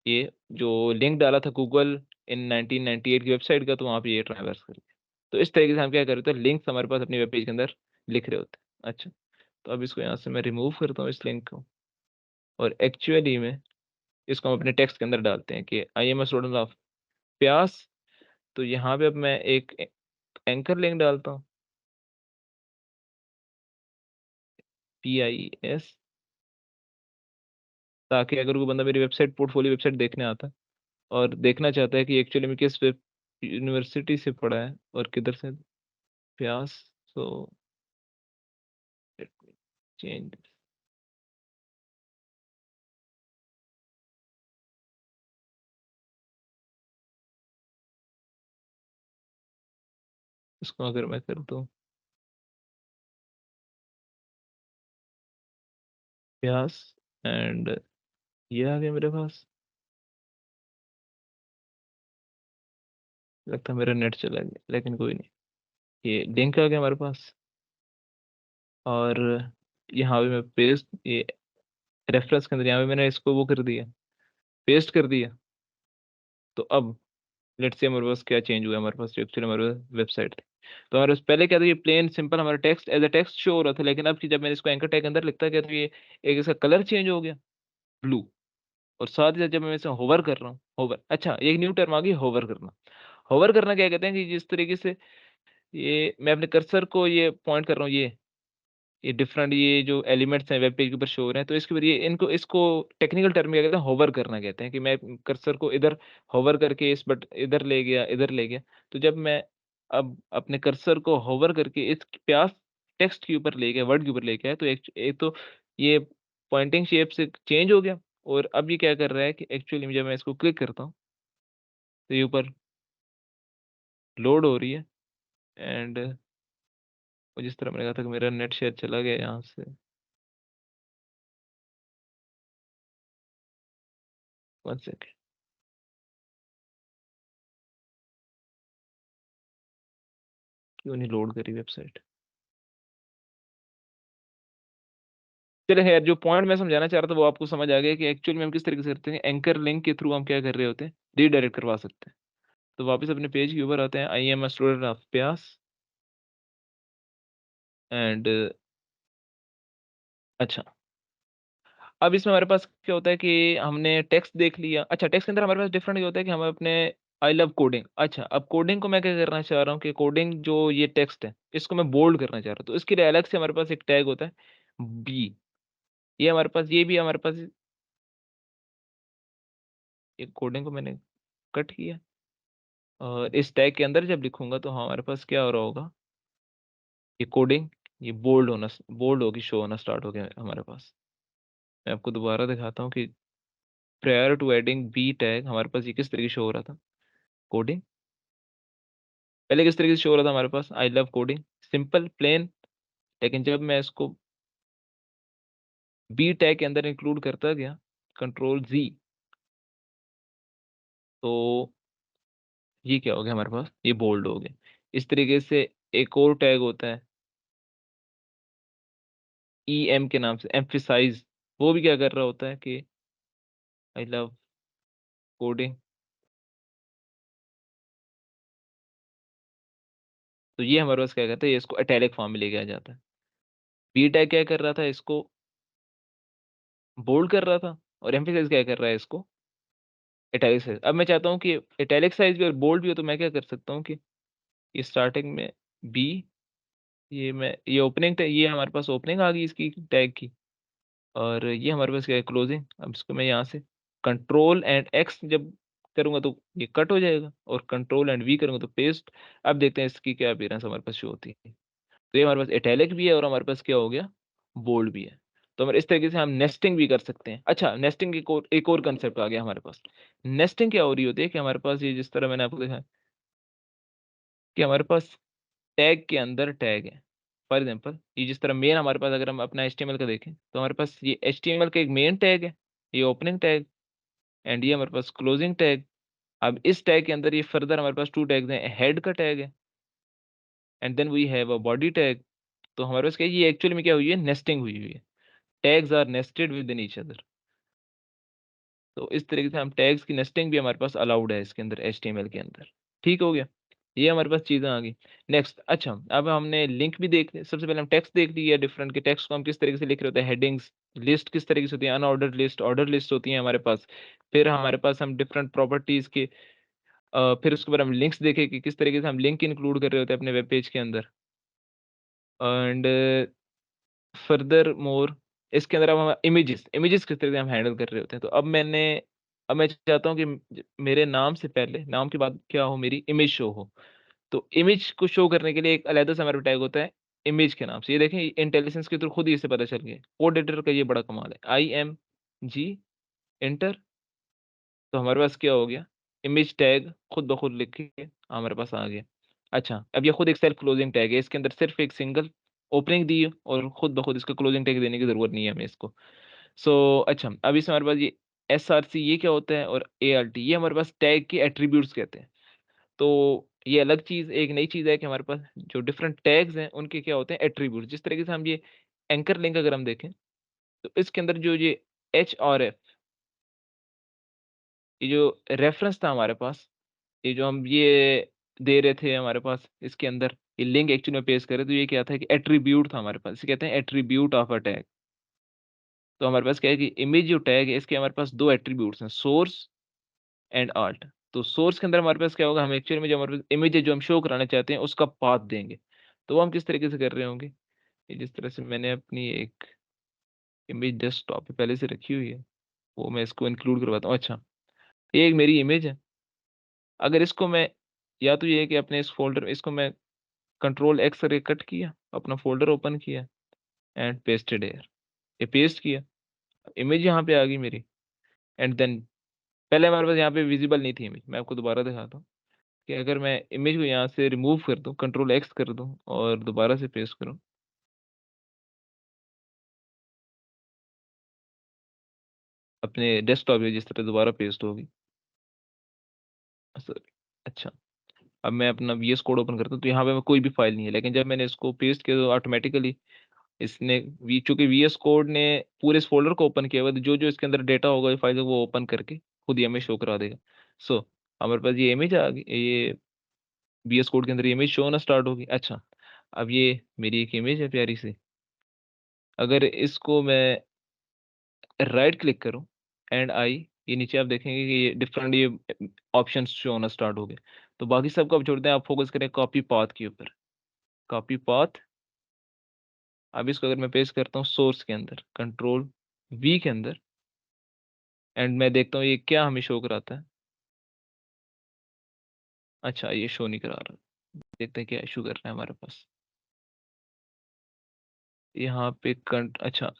ये जो लिंक डाला था गूगल इन 1998 की वेबसाइट का, तो वहाँ पे ये ट्रैवर्स कर गया। तो इस तरीके से हम क्या कर रहे होते हैं, लिंक्स हमारे पास अपनी वेब पेज के अंदर लिख रहे होते हैं। अच्छा, तो अब इसको यहाँ से मैं रिमूव करता हूँ इस लिंक को, और एक्चुअली में इसको हम अपने टेक्स्ट के अंदर डालते हैं कि I am a student of प्यास। तो यहाँ पे अब मैं एक एंकर लिंक डालता हूँ, PIS, ताकि अगर कोई बंदा मेरी वेबसाइट पोर्टफोलियो वेबसाइट देखने आता है और देखना चाहता है कि एक्चुअली में किस वेब यूनिवर्सिटी से पढ़ा है और किधर से, प्यास। सो लेट मी चेंज, इसको अगर मैं कर दूँ प्यास, एंड ये आ गया मेरे पास। लगता है मेरा नेट चला गया, लेकिन कोई नहीं, ये लिंक आ गया हमारे पास। और यहाँ पे मैं पेस्ट, ये रेफरेंस के अंदर यहाँ पे मैंने इसको वो कर दिया, पेस्ट कर दिया। तो अब लेट्स से हमारे पास क्या चेंज हुआ है, हमारे पास जो एक्चुअली हमारे वेबसाइट थी, तो हमारे पास पहले क्या था, ये प्लेन सिंपल हमारा text as a text show हो रहा था। लेकिन अब कि जब मैंने इसको एंकर टैग अंदर लिखता गया तो ये एक इसका कलर चेंज हो गया, ब्लू। और साथ ही साथ जब मैं इसे होवर कर रहा हूँ, होवर, अच्छा एक न्यू टर्म आ गई, होवर करना। होवर करना क्या कहते हैं कि जिस तरीके से ये मैं अपने कर्सर को ये पॉइंट कर रहा हूँ, ये डिफरेंट ये जो एलिमेंट्स हैं वेब पेज के ऊपर शो हो रहे हैं, तो इसके ऊपर ये इनको इसको टेक्निकल टर्म में क्या कहते हैं, होवर करना कहते हैं, कि मैं कर्सर को इधर होवर करके इस बट इधर ले गया, इधर ले गया। तो जब मैं अब अपने कर्सर को होवर करके इस प्यास टेक्स्ट के ऊपर ले गया, वर्ड के ऊपर ले गया, तो एक तो ये पॉइंटिंग शेप से चेंज हो गया। और अब ये क्या कर रहा है कि एक्चुअली में जब मैं इसको क्लिक करता हूँ तो ये ऊपर लोड हो रही है, एंड जिस तरह मैंने कहा था कि मेरा नेट शेयर चला गया यहाँ से, 1 सेकेंड। क्यों नहीं लोड करी वेबसाइट? चलिए खैर, जो पॉइंट मैं समझाना चाह रहा था वो आपको समझ आ गया कि एक्चुअली में हम किस तरीके से करते हैं। एंकर लिंक के थ्रू हम क्या कर रहे होते हैं, रीडायरेक्ट करवा सकते हैं। तो वापस अपने पेज के ऊपर आते हैं, I am a student of प्यास। एंड अच्छा, अब इसमें हमारे पास क्या होता है कि हमने टेक्स्ट देख लिया। अच्छा, टेक्स्ट के अंदर हमारे पास डिफरेंट ये होता है कि हम अपने आई लव कोडिंग। अच्छा, अब कोडिंग को मैं क्या करना चाह रहा हूँ कि कोडिंग जो ये टेक्स्ट है इसको मैं बोल्ड करना चाह रहा हूँ, तो इसके लिए अलग से हमारे पास एक टैग होता है बी। ये हमारे पास, ये भी हमारे पास, एक कोडिंग को मैंने कट किया और इस टैग के अंदर जब लिखूंगा तो हमारे पास क्या हो रहा होगा, ये कोडिंग, ये बोल्ड होना, बोल्ड होगी, शो होना स्टार्ट हो गया हमारे पास। मैं आपको दोबारा दिखाता हूँ कि prior to adding B tag हमारे पास ये किस तरीके से शो हो रहा था। कोडिंग पहले किस तरीके से शो हो रहा था हमारे पास, I love coding, simple plain. लेकिन जब मैं इसको बी टैग के अंदर इंक्लूड करता गया, कंट्रोल जी, तो ये क्या हो गया हमारे पास, ये बोल्ड हो गया। इस तरीके से एक और टैग होता है ई एम के नाम से, एम्फिसाइज। वो भी क्या कर रहा होता है कि आई लव कोडिंग। तो ये हमारे पास क्या करता है, ये इसको इटैलिक फॉर्म में लेके आ जाता है। बी टैग क्या कर रहा था, इसको बोल्ड कर रहा था, और एम्फिसाइज क्या कर रहा है, इसको इटैलिक साइज। अब मैं चाहता हूँ कि इटैलिक साइज भी और बोल्ड भी हो, तो मैं क्या कर सकता हूँ कि ये स्टार्टिंग में बी, ये मैं, ये ओपनिंग टैग, ये हमारे पास ओपनिंग आ गई इसकी टैग की, और ये हमारे पास क्या है, क्लोजिंग। अब इसको मैं यहाँ से कंट्रोल एंड एक्स जब करूंगा तो ये कट हो जाएगा, और कंट्रोल एंड वी करूंगा तो पेस्ट। अब देखते हैं इसकी क्या अपीयरेंस हमारे पास शो होती है। तो ये हमारे पास इटैलिक भी है और हमारे पास क्या हो गया, बोल्ड भी है। तो हमारे इस तरीके से हम नेस्टिंग भी कर सकते हैं। अच्छा, नेस्टिंग एक और कंसेप्ट आ गया हमारे पास। नेस्टिंग क्या हो रही होती है कि हमारे पास ये जिस तरह मैंने आपको देखा कि हमारे पास टैग के अंदर टैग है। फॉर एग्जांपल, ये जिस तरह मेन हमारे पास, अगर हम अपना एचटीएमएल का देखें तो हमारे पास ये एचटीएमएल का एक मेन टैग है, ये ओपनिंग टैग, एंड ये हमारे पास क्लोजिंग टैग। अब इस टैग के अंदर ये फर्दर हमारे पास टू टैग्स हैं, हेड का टैग है and then we have a body tag. तो हमारे पास क्या है, ये एक्चुअली में क्या हुई है, नेस्टिंग हुई हुई है। Tags are nested within each other. तो इस तरीके से हम टैग्स की नेस्टिंग भी हमारे पास अलाउड है इसके अंदर, एचटीएमएल के अंदर। ठीक हो गया, ये हमारे पास चीजें आ गई। नेक्स्ट, अच्छा, अब हमने लिंक भी देख लिया। सबसे पहले हम टेक्स्ट देख लिया डिफरेंट के, टेक्स्ट को हम किस तरीके से लिख रहे होते हैं, हेडिंग्स, लिस्ट किस तरीके से होती है, अनऑर्डर्ड लिस्ट, ऑर्डर लिस्ट होती है हमारे पास। फिर हमारे पास हम डिफरेंट प्रॉपर्टीज के, फिर उसके बाद हम लिंक्स देखे कि किस तरीके से हम लिंक इंक्लूड कर रहे होते हैं अपने वेब पेज के अंदर। एंड फर्दर मोर, इसके अंदर अब हम इमेजेस, इमेजेस किस तरह से हम हैंडल कर रहे होते हैं। तो अब मैं चाहता हूँ कि मेरे नाम से पहले, नाम के बाद क्या हो, मेरी इमेज शो हो। तो इमेज को शो करने के लिए एक अलग से हमारे टैग होता है इमेज के नाम से। ये देखें, इंटेलिजेंस के थ्रू खुद ही इसे पता चल गया। कोड एडिटर का ये बड़ा कमाल है, आई एम जी एंटर, तो हमारे पास क्या हो गया, इमेज टैग खुद ब खुद लिख के हमारे पास आ गया। अच्छा, अब ये खुद एक सेल्फ क्लोजिंग टैग है, इसके अंदर सिर्फ एक सिंगल ओपनिंग दी है और खुद ब खुद इसका क्लोजिंग टैग देने की जरूरत नहीं है हमें इसको। अच्छा, अब इसमें हमारे पास ये एस आर सी ये क्या होता है, और ए आर टी ये हमारे पास टैग के एट्रीब्यूट्स कहते हैं। तो ये अलग चीज, एक नई चीज है कि हमारे पास जो डिफरेंट टैग्स हैं उनके क्या होते हैं, एट्रीब्यूट। जिस तरीके से हम ये एंकर लिंक अगर हम देखें तो इसके अंदर जो ये एच और एफ, ये जो रेफरेंस था हमारे पास, ये जो हम ये दे रहे थे हमारे पास इसके अंदर, ये लिंक एक्चुअली में पेश करे, तो ये क्या था कि एट्रीब्यूट था हमारे पास, इसे कहते हैं एट्रीब्यूट ऑफ अ टैग। तो हमारे पास क्या है कि इमेज जो टैग है इसके हमारे पास दो एट्रीब्यूट्स हैं, सोर्स एंड आर्ट। तो सोर्स के अंदर हमारे पास क्या होगा, हम एक्चुअली में जो हमारे पास इमेज है जो हम शो कराना चाहते हैं उसका पाथ देंगे। तो वो हम किस तरीके से कर रहे होंगे, ये जिस तरह से मैंने अपनी एक इमेज डेस्कटॉप पे पहले से रखी हुई है, वो मैं इसको इंक्लूड करवाता हूँ। अच्छा, ये एक मेरी इमेज है। अगर इसको मैं, या तो ये है कि अपने इस फोल्डर, इसको मैं कंट्रोल एक्स करके कट किया, अपना फोल्डर ओपन किया एंड पेस्टेड एयर, ये पेस्ट किया, इमेज यहाँ पे आ गई मेरी। एंड देन पहले हमारे पास यहाँ पे विजिबल नहीं थी इमेज, मैं आपको दोबारा दिखाता हूँ। कि अगर मैं इमेज को यहाँ से रिमूव कर दूं, कंट्रोल एक्स कर दूं और दोबारा से पेस्ट करूं, अपने डेस्कटॉप पे जिस तरह दोबारा पेस्ट होगी। सॉरी, अच्छा, अब मैं अपना वीएस कोड ओपन करता हूँ तो यहाँ पे कोई भी फाइल नहीं है, लेकिन जब मैंने इसको पेस्ट किया तो ऑटोमेटिकली इसने चूंकि वीएस कोड ने पूरे इस फोल्डर को ओपन किया हुआ है, तो जो जो इसके अंदर डेटा होगा फाइल वो ओपन करके खुद ही हमें शो करा देगा। सो हमारे पास ये इमेज आ गई, ये वीएस कोड के अंदर इमेज शो होना स्टार्ट होगी। अच्छा, अब ये मेरी एक इमेज है प्यारी सी, अगर इसको मैं राइट क्लिक करूं एंड आई, ये नीचे आप देखेंगे कि ये डिफरेंट ये ऑप्शंस शो होना स्टार्ट हो गए। तो बाकी सबको आप छोड़ दें, आप फोकस करें कॉपी पाथ के ऊपर। कॉपी पाथ, अब इसको अगर मैं पेस्ट करता हूँ सोर्स के अंदर, कंट्रोल वी के अंदर, एंड मैं देखता हूँ ये क्या हमें शो कराता है। अच्छा, ये शो नहीं करा रहा, देखते हैं क्या इशू कर रहा है हमारे पास। यहाँ पे अच्छा,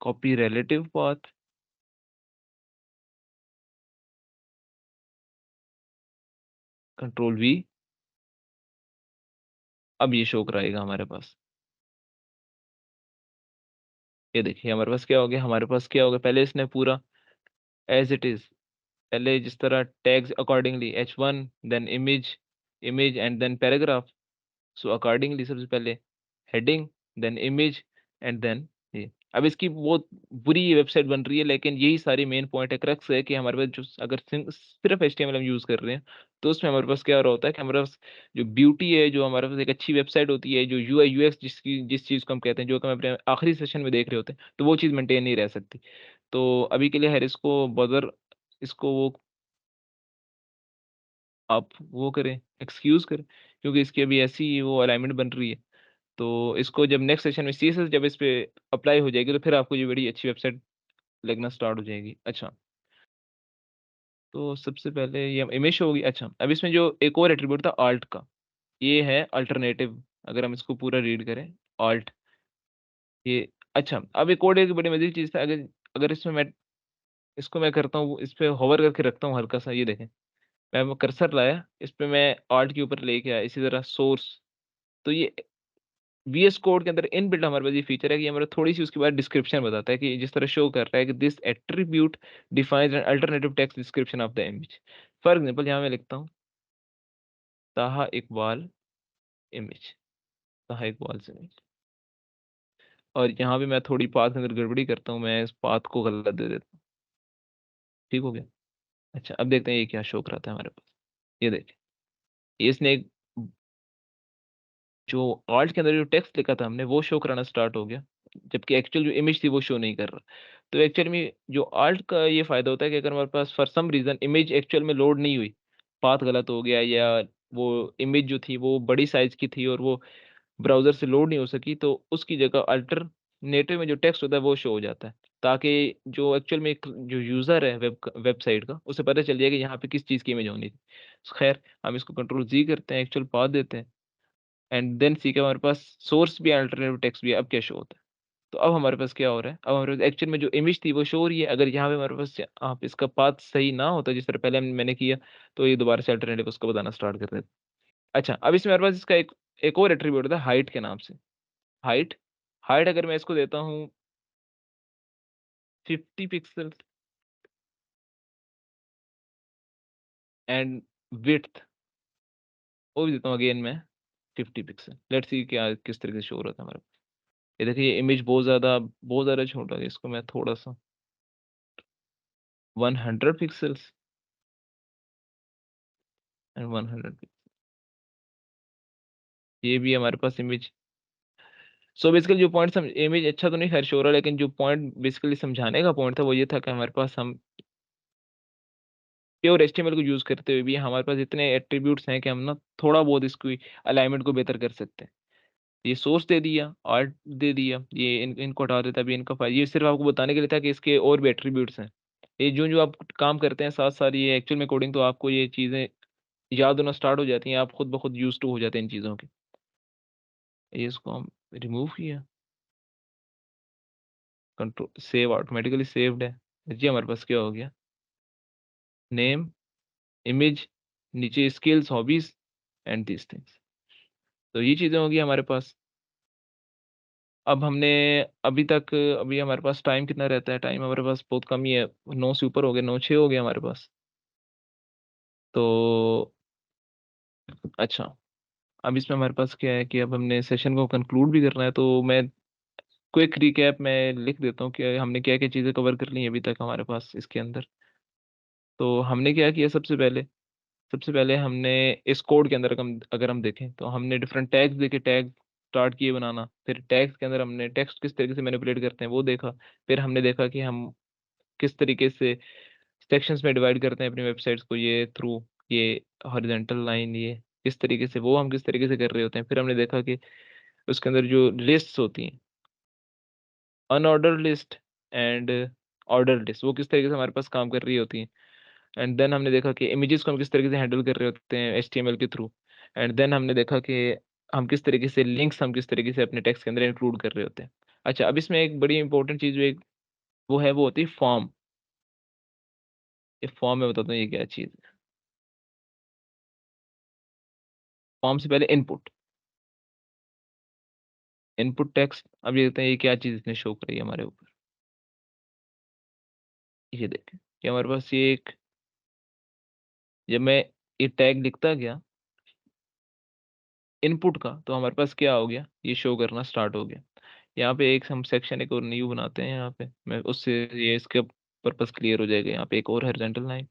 copy relative path, control we, अब ये शो कराएगा हमारे पास। ये देखिए हमारे पास क्या हो गया, हमारे पास क्या हो गया, पहले इसने पूरा एज इट इज, पहले जिस तरह tags accordingly H1 then image, image and then paragraph, so accordingly सबसे पहले heading, then image and then ये। अब इसकी बहुत बुरी वेबसाइट बन रही है, लेकिन यही सारी मेन पॉइंट है, क्रक्स है कि हमारे पास जो अगर सिर्फ HTML हम यूज कर रहे हैं तो उसमें हमारे पास क्या हो रहा होता है कि हमारे पास जो ब्यूटी है, जो हमारे पास एक अच्छी वेबसाइट होती है, जो UI UX जिस चीज को हम कहते हैं, जो कि हम अपने आखिरी सेशन में देख रहे होते हैं, तो वो चीज मेंटेन नहीं रह सकती। तो अभी के लिए हर इसको बदर, इसको वो आप वो करें, एक्सक्यूज करें, क्योंकि इसकी अभी ऐसी वो अलाइनमेंट बन रही है। तो इसको जब नेक्स्ट सेशन में CSS जब इस पे अप्लाई हो जाएगी तो फिर आपको ये बड़ी अच्छी वेबसाइट लगना स्टार्ट हो जाएगी। अच्छा, तो सबसे पहले ये इमेज होगी। अच्छा, अब इसमें जो एक और एट्रीब्यूट था आल्ट का, ये है अल्टरनेटिव, अगर हम इसको पूरा रीड करें, आल्ट, ये। अच्छा, अब एक और एक बड़ी मजेदार चीज़ था, अगर अगर इसमें मैं इसको मैं करता हूँ, इस पे होवर करके रखता हूँ हल्का सा, ये देखें, मैं कर्सर लाया इस पे, मैं आल्ट के ऊपर लेके आया, इसी तरह सोर्स, तो ये VS कोड के अंदर इनबिल्ट हमारे पास ये फीचर है कि हमारे थोड़ी सी उसके बाद डिस्क्रिप्शन बताता है, कि जिस तरह शो कर रहा है कि this attribute defines an alternative text description of the image. For example यहाँ मैं लिखता हूँ ताहा इकबाल इमेज, ताहा इकबाल इमेज, और यहाँ पे मैं थोड़ी पाथ के अंदर गड़बड़ी करता हूँ, मैं इस पाथ को गलत दे देता हूँ। ठीक हो गया। अच्छा, अब देखते हैं ये क्या शो कराता है हमारे पास। ये देखिए, इसने एक जो आल्ट के अंदर जो टेक्स्ट लिखा था हमने वो शो कराना स्टार्ट हो गया, जबकि एक्चुअल जो इमेज थी वो शो नहीं कर रहा। तो एक्चुअल में जो आल्ट का ये फायदा होता है कि अगर हमारे पास for some reason image actual में लोड नहीं हुई, पाथ गलत हो गया, या वो इमेज जो थी वो बड़ी साइज की थी और वो ब्राउजर से लोड नहीं हो सकी, तो उसकी जगह अल्टरनेटिव में जो टेक्स्ट होता है वो शो हो जाता है, ताकि जो एक्चुअल में जो यूजर है वेबसाइट का, उसे पता चल जाए कि यहाँ पे किस चीज़ की इमेज होनी थी। खैर, हम इसको कंट्रोल जी करते हैं, एक्चुअल पाथ देते हैं, एंड देन सी के हमारे पास सोर्स भी है, अल्टरनेटिव टेक्स्ट भी है। अब क्या शो होता है, तो अब हमारे पास क्या हो रहा है, अब हमारे पास एक्चुअल में जो इमेज थी वो शो हो रही है। अगर यहाँ पे हमारे पास आप इसका पाथ सही ना होता, जिस तरह पहले मैंने किया, तो ये दोबारा से अल्टरनेटिव उसको बताना स्टार्ट कर देता। अच्छा, अब इसमें हमारे पास इसका एक और एट्रीब्यूट होता है हाइट के नाम से। हाइट, हाइट अगर मैं इसको देता हूँ 50 पिक्सल, एंड विड्थ वो भी देता हूँ अगेन मैं 50 पिक्सल। लेट्स सी क्या किस तरीके से शो हो रहा था हमारे पास। ये देखिए, ये इमेज बहुत ज़्यादा छोटा है, इसको मैं थोड़ा सा 100 पिक्सल्स एंड 100, ये भी हमारे पास इमेज। सो बेसिकली जो पॉइंट इमेज अच्छा तो नहीं खैर शो हो रहा, लेकिन जो पॉइंट बेसिकली समझाने का पॉइंट था वो ये था कि हमारे पास हम प्योर HTML को यूज करते हुए भी हमारे पास इतने एट्रीब्यूट्स हैं कि हम ना थोड़ा बहुत इसकी अलाइनमेंट को बेहतर कर सकते हैं। ये सोर्स दे दिया, आर्ट दे दिया, ये इनको हटा देता भी, इनका फाइल, ये सिर्फ आपको बताने के लिए था कि इसके और भी एट्रीब्यूट्स हैं। ये जो जो आप काम करते हैं साथ साथ ये एक्चुअल में कोडिंग, तो आपको ये चीज़ें याद होना स्टार्ट हो जाती हैं, आप खुद ब खुद यूज टू हो जाते हैं इन चीज़ों के। ये इसको हम रिमूव किया, कंट्रोल सेव, ऑटोमेटिकली सेव्ड है जी। हमारे पास क्या हो गया, नेम, इमेज, नीचे skills, hobbies and this things. तो ये चीज़ें होगी हमारे पास। अब हमने अभी तक, अभी हमारे पास टाइम कितना रहता है? टाइम हमारे पास बहुत कम ही है, 9 से ऊपर हो गए, 9-6 हो गए हमारे पास। तो अच्छा, अब इसमें हमारे पास क्या है कि अब हमने सेशन को कंक्लूड भी करना है, तो मैं क्विक रिकैप में लिख देता हूँ कि हमने क्या क्या चीज़ें कवर कर ली हैं अभी तक हमारे पास इसके अंदर। तो हमने क्या किया, सबसे पहले हमने इस कोड के अंदर अगर हम देखें तो हमने डिफरेंट टैग्स देखे, टैग स्टार्ट किए बनाना। फिर टैग्स के अंदर हमने टेक्स्ट किस तरीके से मैनिपुलेट करते हैं वो देखा। फिर हमने देखा कि हम किस तरीके से सेक्शंस में डिवाइड करते हैं अपनी वेबसाइट्स को, ये थ्रू ये हॉरिजॉन्टल लाइन, ये किस तरीके से, वो हम किस तरीके से कर रहे होते हैं। फिर हमने देखा कि उसके अंदर जो लिस्ट्स होती हैं, unordered list and order list, वो किस तरीके से हमारे पास काम कर रही होती हैं। एंड देन हमने देखा कि इमेजेस को हम किस तरीके से हैंडल कर रहे होते हैं HTML के थ्रू। एंड देन हमने देखा कि हम किस तरीके से लिंक्स, हम किस तरीके से अपने टेक्स्ट के अंदर इंक्लूड कर रहे होते हैं। अच्छा, अब इसमें एक बड़ी इंपॉर्टेंट चीज़ जो एक वो होती है फॉर्म। ये फॉर्म में बताता हूँ ये क्या चीज़ है। फॉर्म से पहले इनपुट, इनपुट टेक्स्ट। अब ये देखते हैं ये क्या चीज़ इसने शो करी है हमारे ऊपर। ये देखें, ये हमारे पास ये एक, जब मैं ये टैग लिखता गया इनपुट का, तो हमारे पास क्या हो गया, ये शो करना स्टार्ट हो गया। यहाँ पे एक हम सेक्शन एक और न्यू बनाते हैं, यहाँ पे मैं उससे ये इसका पर्पस क्लियर हो जाएगा। यहाँ पे एक और हॉरिजॉन्टल लाइन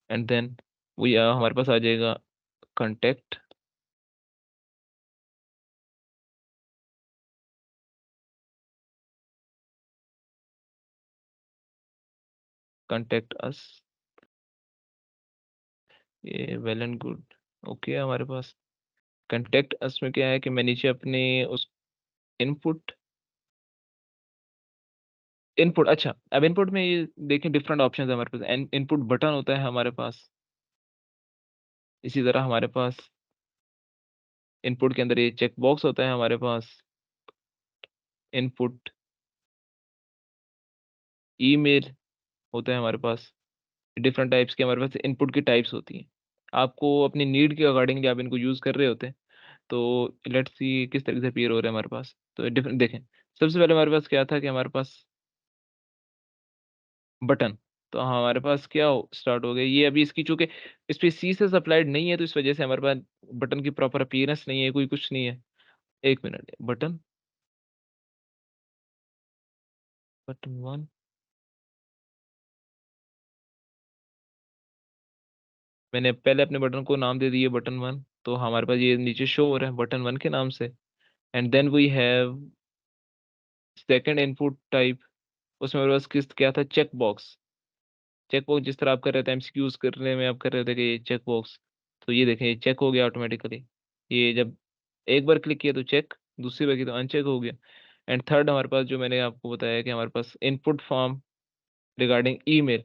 एंड देन वो यहाँ हमारे पास आ जाएगा कंटेक्ट, कंटेक्ट अस। ये वेल एंड गुड, ओके। हमारे पास कंटेक्ट अस में क्या है कि मैं नीचे अपने उस इनपुट, इनपुट, अच्छा अब इनपुट में ये देखें डिफरेंट ऑप्शन है हमारे पास। इनपुट बटन होता है हमारे पास, इसी तरह हमारे पास इनपुट के अंदर ये चेक बॉक्स होता है हमारे पास, इनपुट ईमेल होता है हमारे पास। डिफरेंट टाइप्स के हमारे पास इनपुट की टाइप्स होती हैं। आपको अपनी नीड के अकॉर्डिंगली आप इनको यूज़ कर रहे होते हैं। तो लेट्स सी किस तरीके से अपीयर हो रहा है हमारे पास। तो डिफरेंट देखें, सबसे पहले हमारे पास क्या था कि हमारे पास बटन। तो हमारे पास क्या स्टार्ट हो गया, ये अभी इसकी चूंकि इस पे सी से सप्लाइड नहीं है, तो इस वजह से हमारे पास बटन की प्रॉपर अपीयरेंस नहीं है, कोई कुछ नहीं है। एक मिनट, बटन, बटन वन, मैंने पहले अपने बटन को नाम दे दिया बटन वन, तो हमारे पास ये नीचे शो हो रहा है बटन वन के नाम से। And then we have second input type, उसमें मेरे पास किस क्या था, चेक बॉक्स। चेक बॉक्स जिस तरह आप कर रहे थे MCQs करने में, आप कर रहे थे कि ये चेक बॉक्स, तो ये देखें ये चेक हो गया ऑटोमेटिकली। ये जब एक बार क्लिक किया तो चेक, दूसरी बार की तो अनचेक हो गया। एंड थर्ड हमारे पास जो मैंने आपको बताया कि हमारे पास इनपुट फॉर्म रिगार्डिंग ईमेल,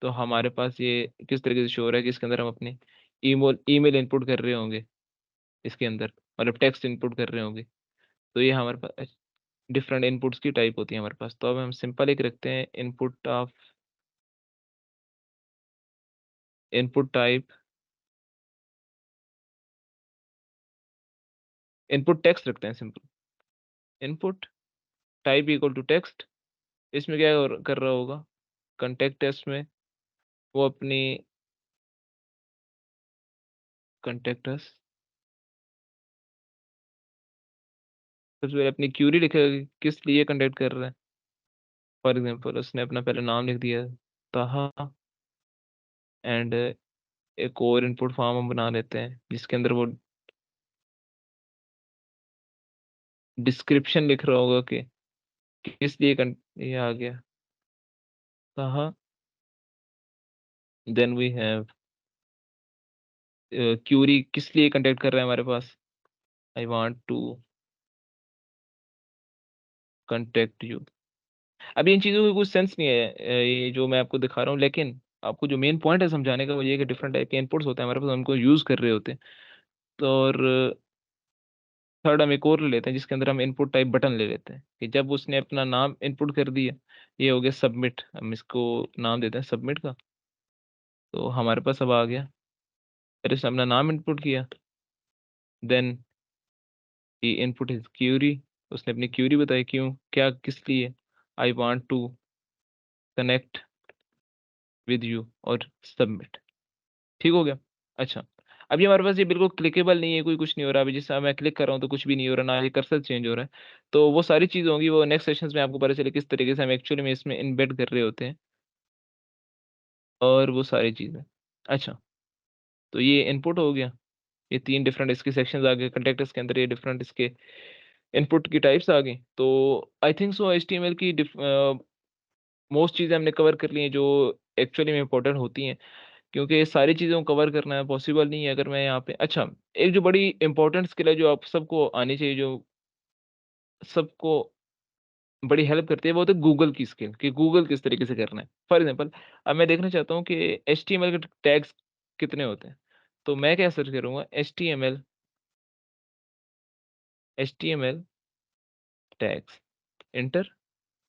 तो हमारे पास ये किस तरीके से शो हो रहा है कि इसके अंदर हम अपनी ईमेल ईमेल इनपुट कर रहे होंगे इसके अंदर, मतलब टेक्स्ट इनपुट कर रहे होंगे। तो ये हमारे पास डिफरेंट इनपुट्स की टाइप होती है हमारे पास। तो अब हम सिंपल एक रखते हैं input of, input type, input text रखते हैं simple. Input type equal to text. इसमें क्या कर रहा होगा, कंटेक्ट टेक्स्ट में वो अपनी कंटेक्टस, सबसे पहले अपनी क्यूरी लिखेगा कि किस लिए कंटेक्ट कर रहा है। फॉर एग्जांपल उसने अपना पहले नाम लिख दिया ताहा, एंड एक और इनपुट फॉर्म हम बना लेते हैं जिसके अंदर वो डिस्क्रिप्शन लिख रहा होगा कि किस लिए ये आ गया ताहा। देन वी हैव क्यूरी किस लिए कंटेक्ट कर रहा है हमारे पास, I want to contact you. अब इन चीज़ों का कुछ सेंस नहीं है, ये जो मैं आपको दिखा रहा हूँ, लेकिन आपको जो मेन पॉइंट है समझाने का वो ये है कि डिफरेंट टाइप के इनपुट्स होते हैं हमारे पास, उनको यूज़ कर रहे होते हैं। तो और थर्ड हम एक और ले लेते हैं जिसके अंदर हम इनपुट टाइप बटन ले लेते हैं कि जब उसने अपना नाम इनपुट कर दिया, ये हो गया सबमिट, हम इसको नाम देते हैं सबमिट का। तो हमारे पास अब आ गया फिर उसने अपना नाम इनपुट किया, then he input his query, उसने अपनी क्यूरी बताई, क्यों, क्या, किस लिए, I want to connect with you, और सबमिट। ठीक हो गया। अच्छा, अब ये हमारे पास ये बिल्कुल क्लिकेबल नहीं है, कोई कुछ नहीं हो रहा। अभी जैसे मैं क्लिक कर रहा हूँ तो कुछ भी नहीं हो रहा, ना ये कर्सर चेंज हो रहा है। तो वो सारी चीज़ होंगी, वो नेक्स्ट सेशंस में आपको पता चले किस तरीके से हम एक्चुअली में इसमें इम्बेड कर रहे होते हैं, और वो सारी चीज़ें। अच्छा, तो ये इनपुट हो गया, ये 3 डिफरेंट इसके सेक्शंस आ गए कंटेक्टर्स के अंदर, ये डिफरेंट इसके इनपुट की टाइप्स आ गई। तो आई थिंक सो एचटीएमएल की मोस्ट चीज़ें हमने कवर कर ली हैं जो एक्चुअली में इंपॉर्टेंट होती हैं, क्योंकि ये सारी चीज़ों को कवर करना है पॉसिबल नहीं है अगर मैं यहाँ पे। अच्छा, एक जो बड़ी इंपॉर्टेंट स्किल है जो आप सबको आनी चाहिए, जो सबको बड़ी हेल्प करती है, वो होता है गूगल की स्किल, कि गूगल किस तरीके से करना है। फॉर एग्जांपल, अब मैं देखना चाहता हूँ कि एचटीएमएल के टैग्स कितने होते हैं, तो मैं क्या सर्च करूँगा, एचटीएमएल टैग्स, एंटर।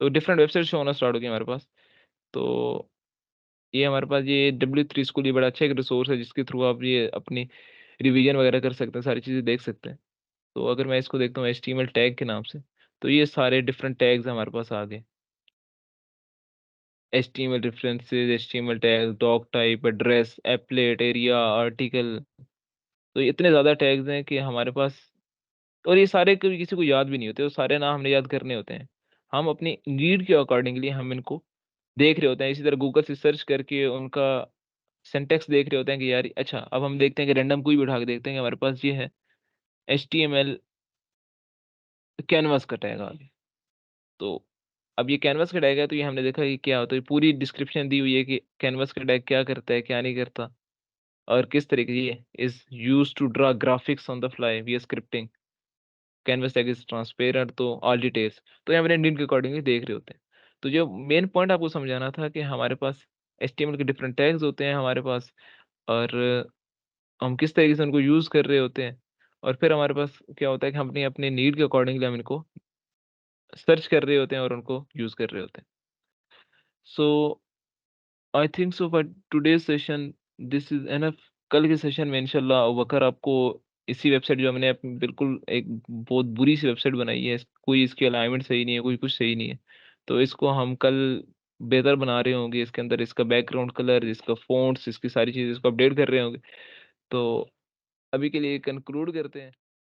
तो डिफरेंट वेबसाइट शो होना स्टार्ट हो गई हमारे पास। तो ये हमारे पास ये W3 स्कूल, ये बड़ा अच्छा एक रिसोर्स है जिसके थ्रू आप ये अपनी रिवीजन वगैरह कर सकते हैं, सारी चीज़ें देख सकते हैं। तो अगर मैं इसको देखता हूँ एचटीएमएल टैग के नाम से, तो ये सारे डिफरेंट टैग्स हमारे पास आ गए। HTML references, HTML tag, doc type, address, applet, area, article. तो ये इतने ज़्यादा टैग्स हैं कि हमारे पास, और ये सारे कभी किसी को याद भी नहीं होते, वो सारे नाम हमने याद करने होते हैं। हम अपनी नीड के अकॉर्डिंगली हम इनको देख रहे होते हैं, इसी तरह गूगल से सर्च करके उनका सिंटैक्स देख रहे होते हैं कि यार अच्छा, अब हम देखते हैं कि रैंडम कोई भी उठा के देखते हैं कि हमारे पास ये है एचटीएमएल कैनवास का टैग आ गया। तो अब ये कैनवास का टैग है, तो ये हमने देखा कि क्या होता है, पूरी डिस्क्रिप्शन दी हुई है कि कैनवास का टैग क्या करता है, क्या नहीं करता, और किस तरीके से ये is use to draw graphics on the fly we are scripting, canvas tag is transparent, तो ऑल डिटेल्स। तो ये अपने नीड के अकॉर्डिंगली देख रहे होते हैं। तो जो मेन पॉइंट आपको समझाना था कि हमारे पास एचटीएमएल के डिफरेंट टैग्स होते हैं हमारे पास, और हम किस तरीके से उनको यूज़ कर रहे होते हैं, और फिर हमारे पास क्या होता है कि हम अपनी अपने नीड के अकॉर्डिंगली हम इनको सर्च कर रहे होते हैं और उनको यूज़ कर रहे होते हैं। So I think so for today's session this is enough. कल के सेशन में इंशाल्लाह अबूबकर आपको इसी वेबसाइट, जो हमने बिल्कुल एक बहुत बुरी सी वेबसाइट बनाई है, कोई इसकी अलाइनमेंट सही नहीं है, कोई कुछ सही नहीं है, तो इसको हम कल बेहतर बना रहे होंगे। इसके अंदर इसका बैकग्राउंड कलर, इसका फ़ॉन्ट्स, इसकी सारी चीज़ें इसको अपडेट कर रहे होंगे। तो अभी के लिए कंक्लूड करते हैं।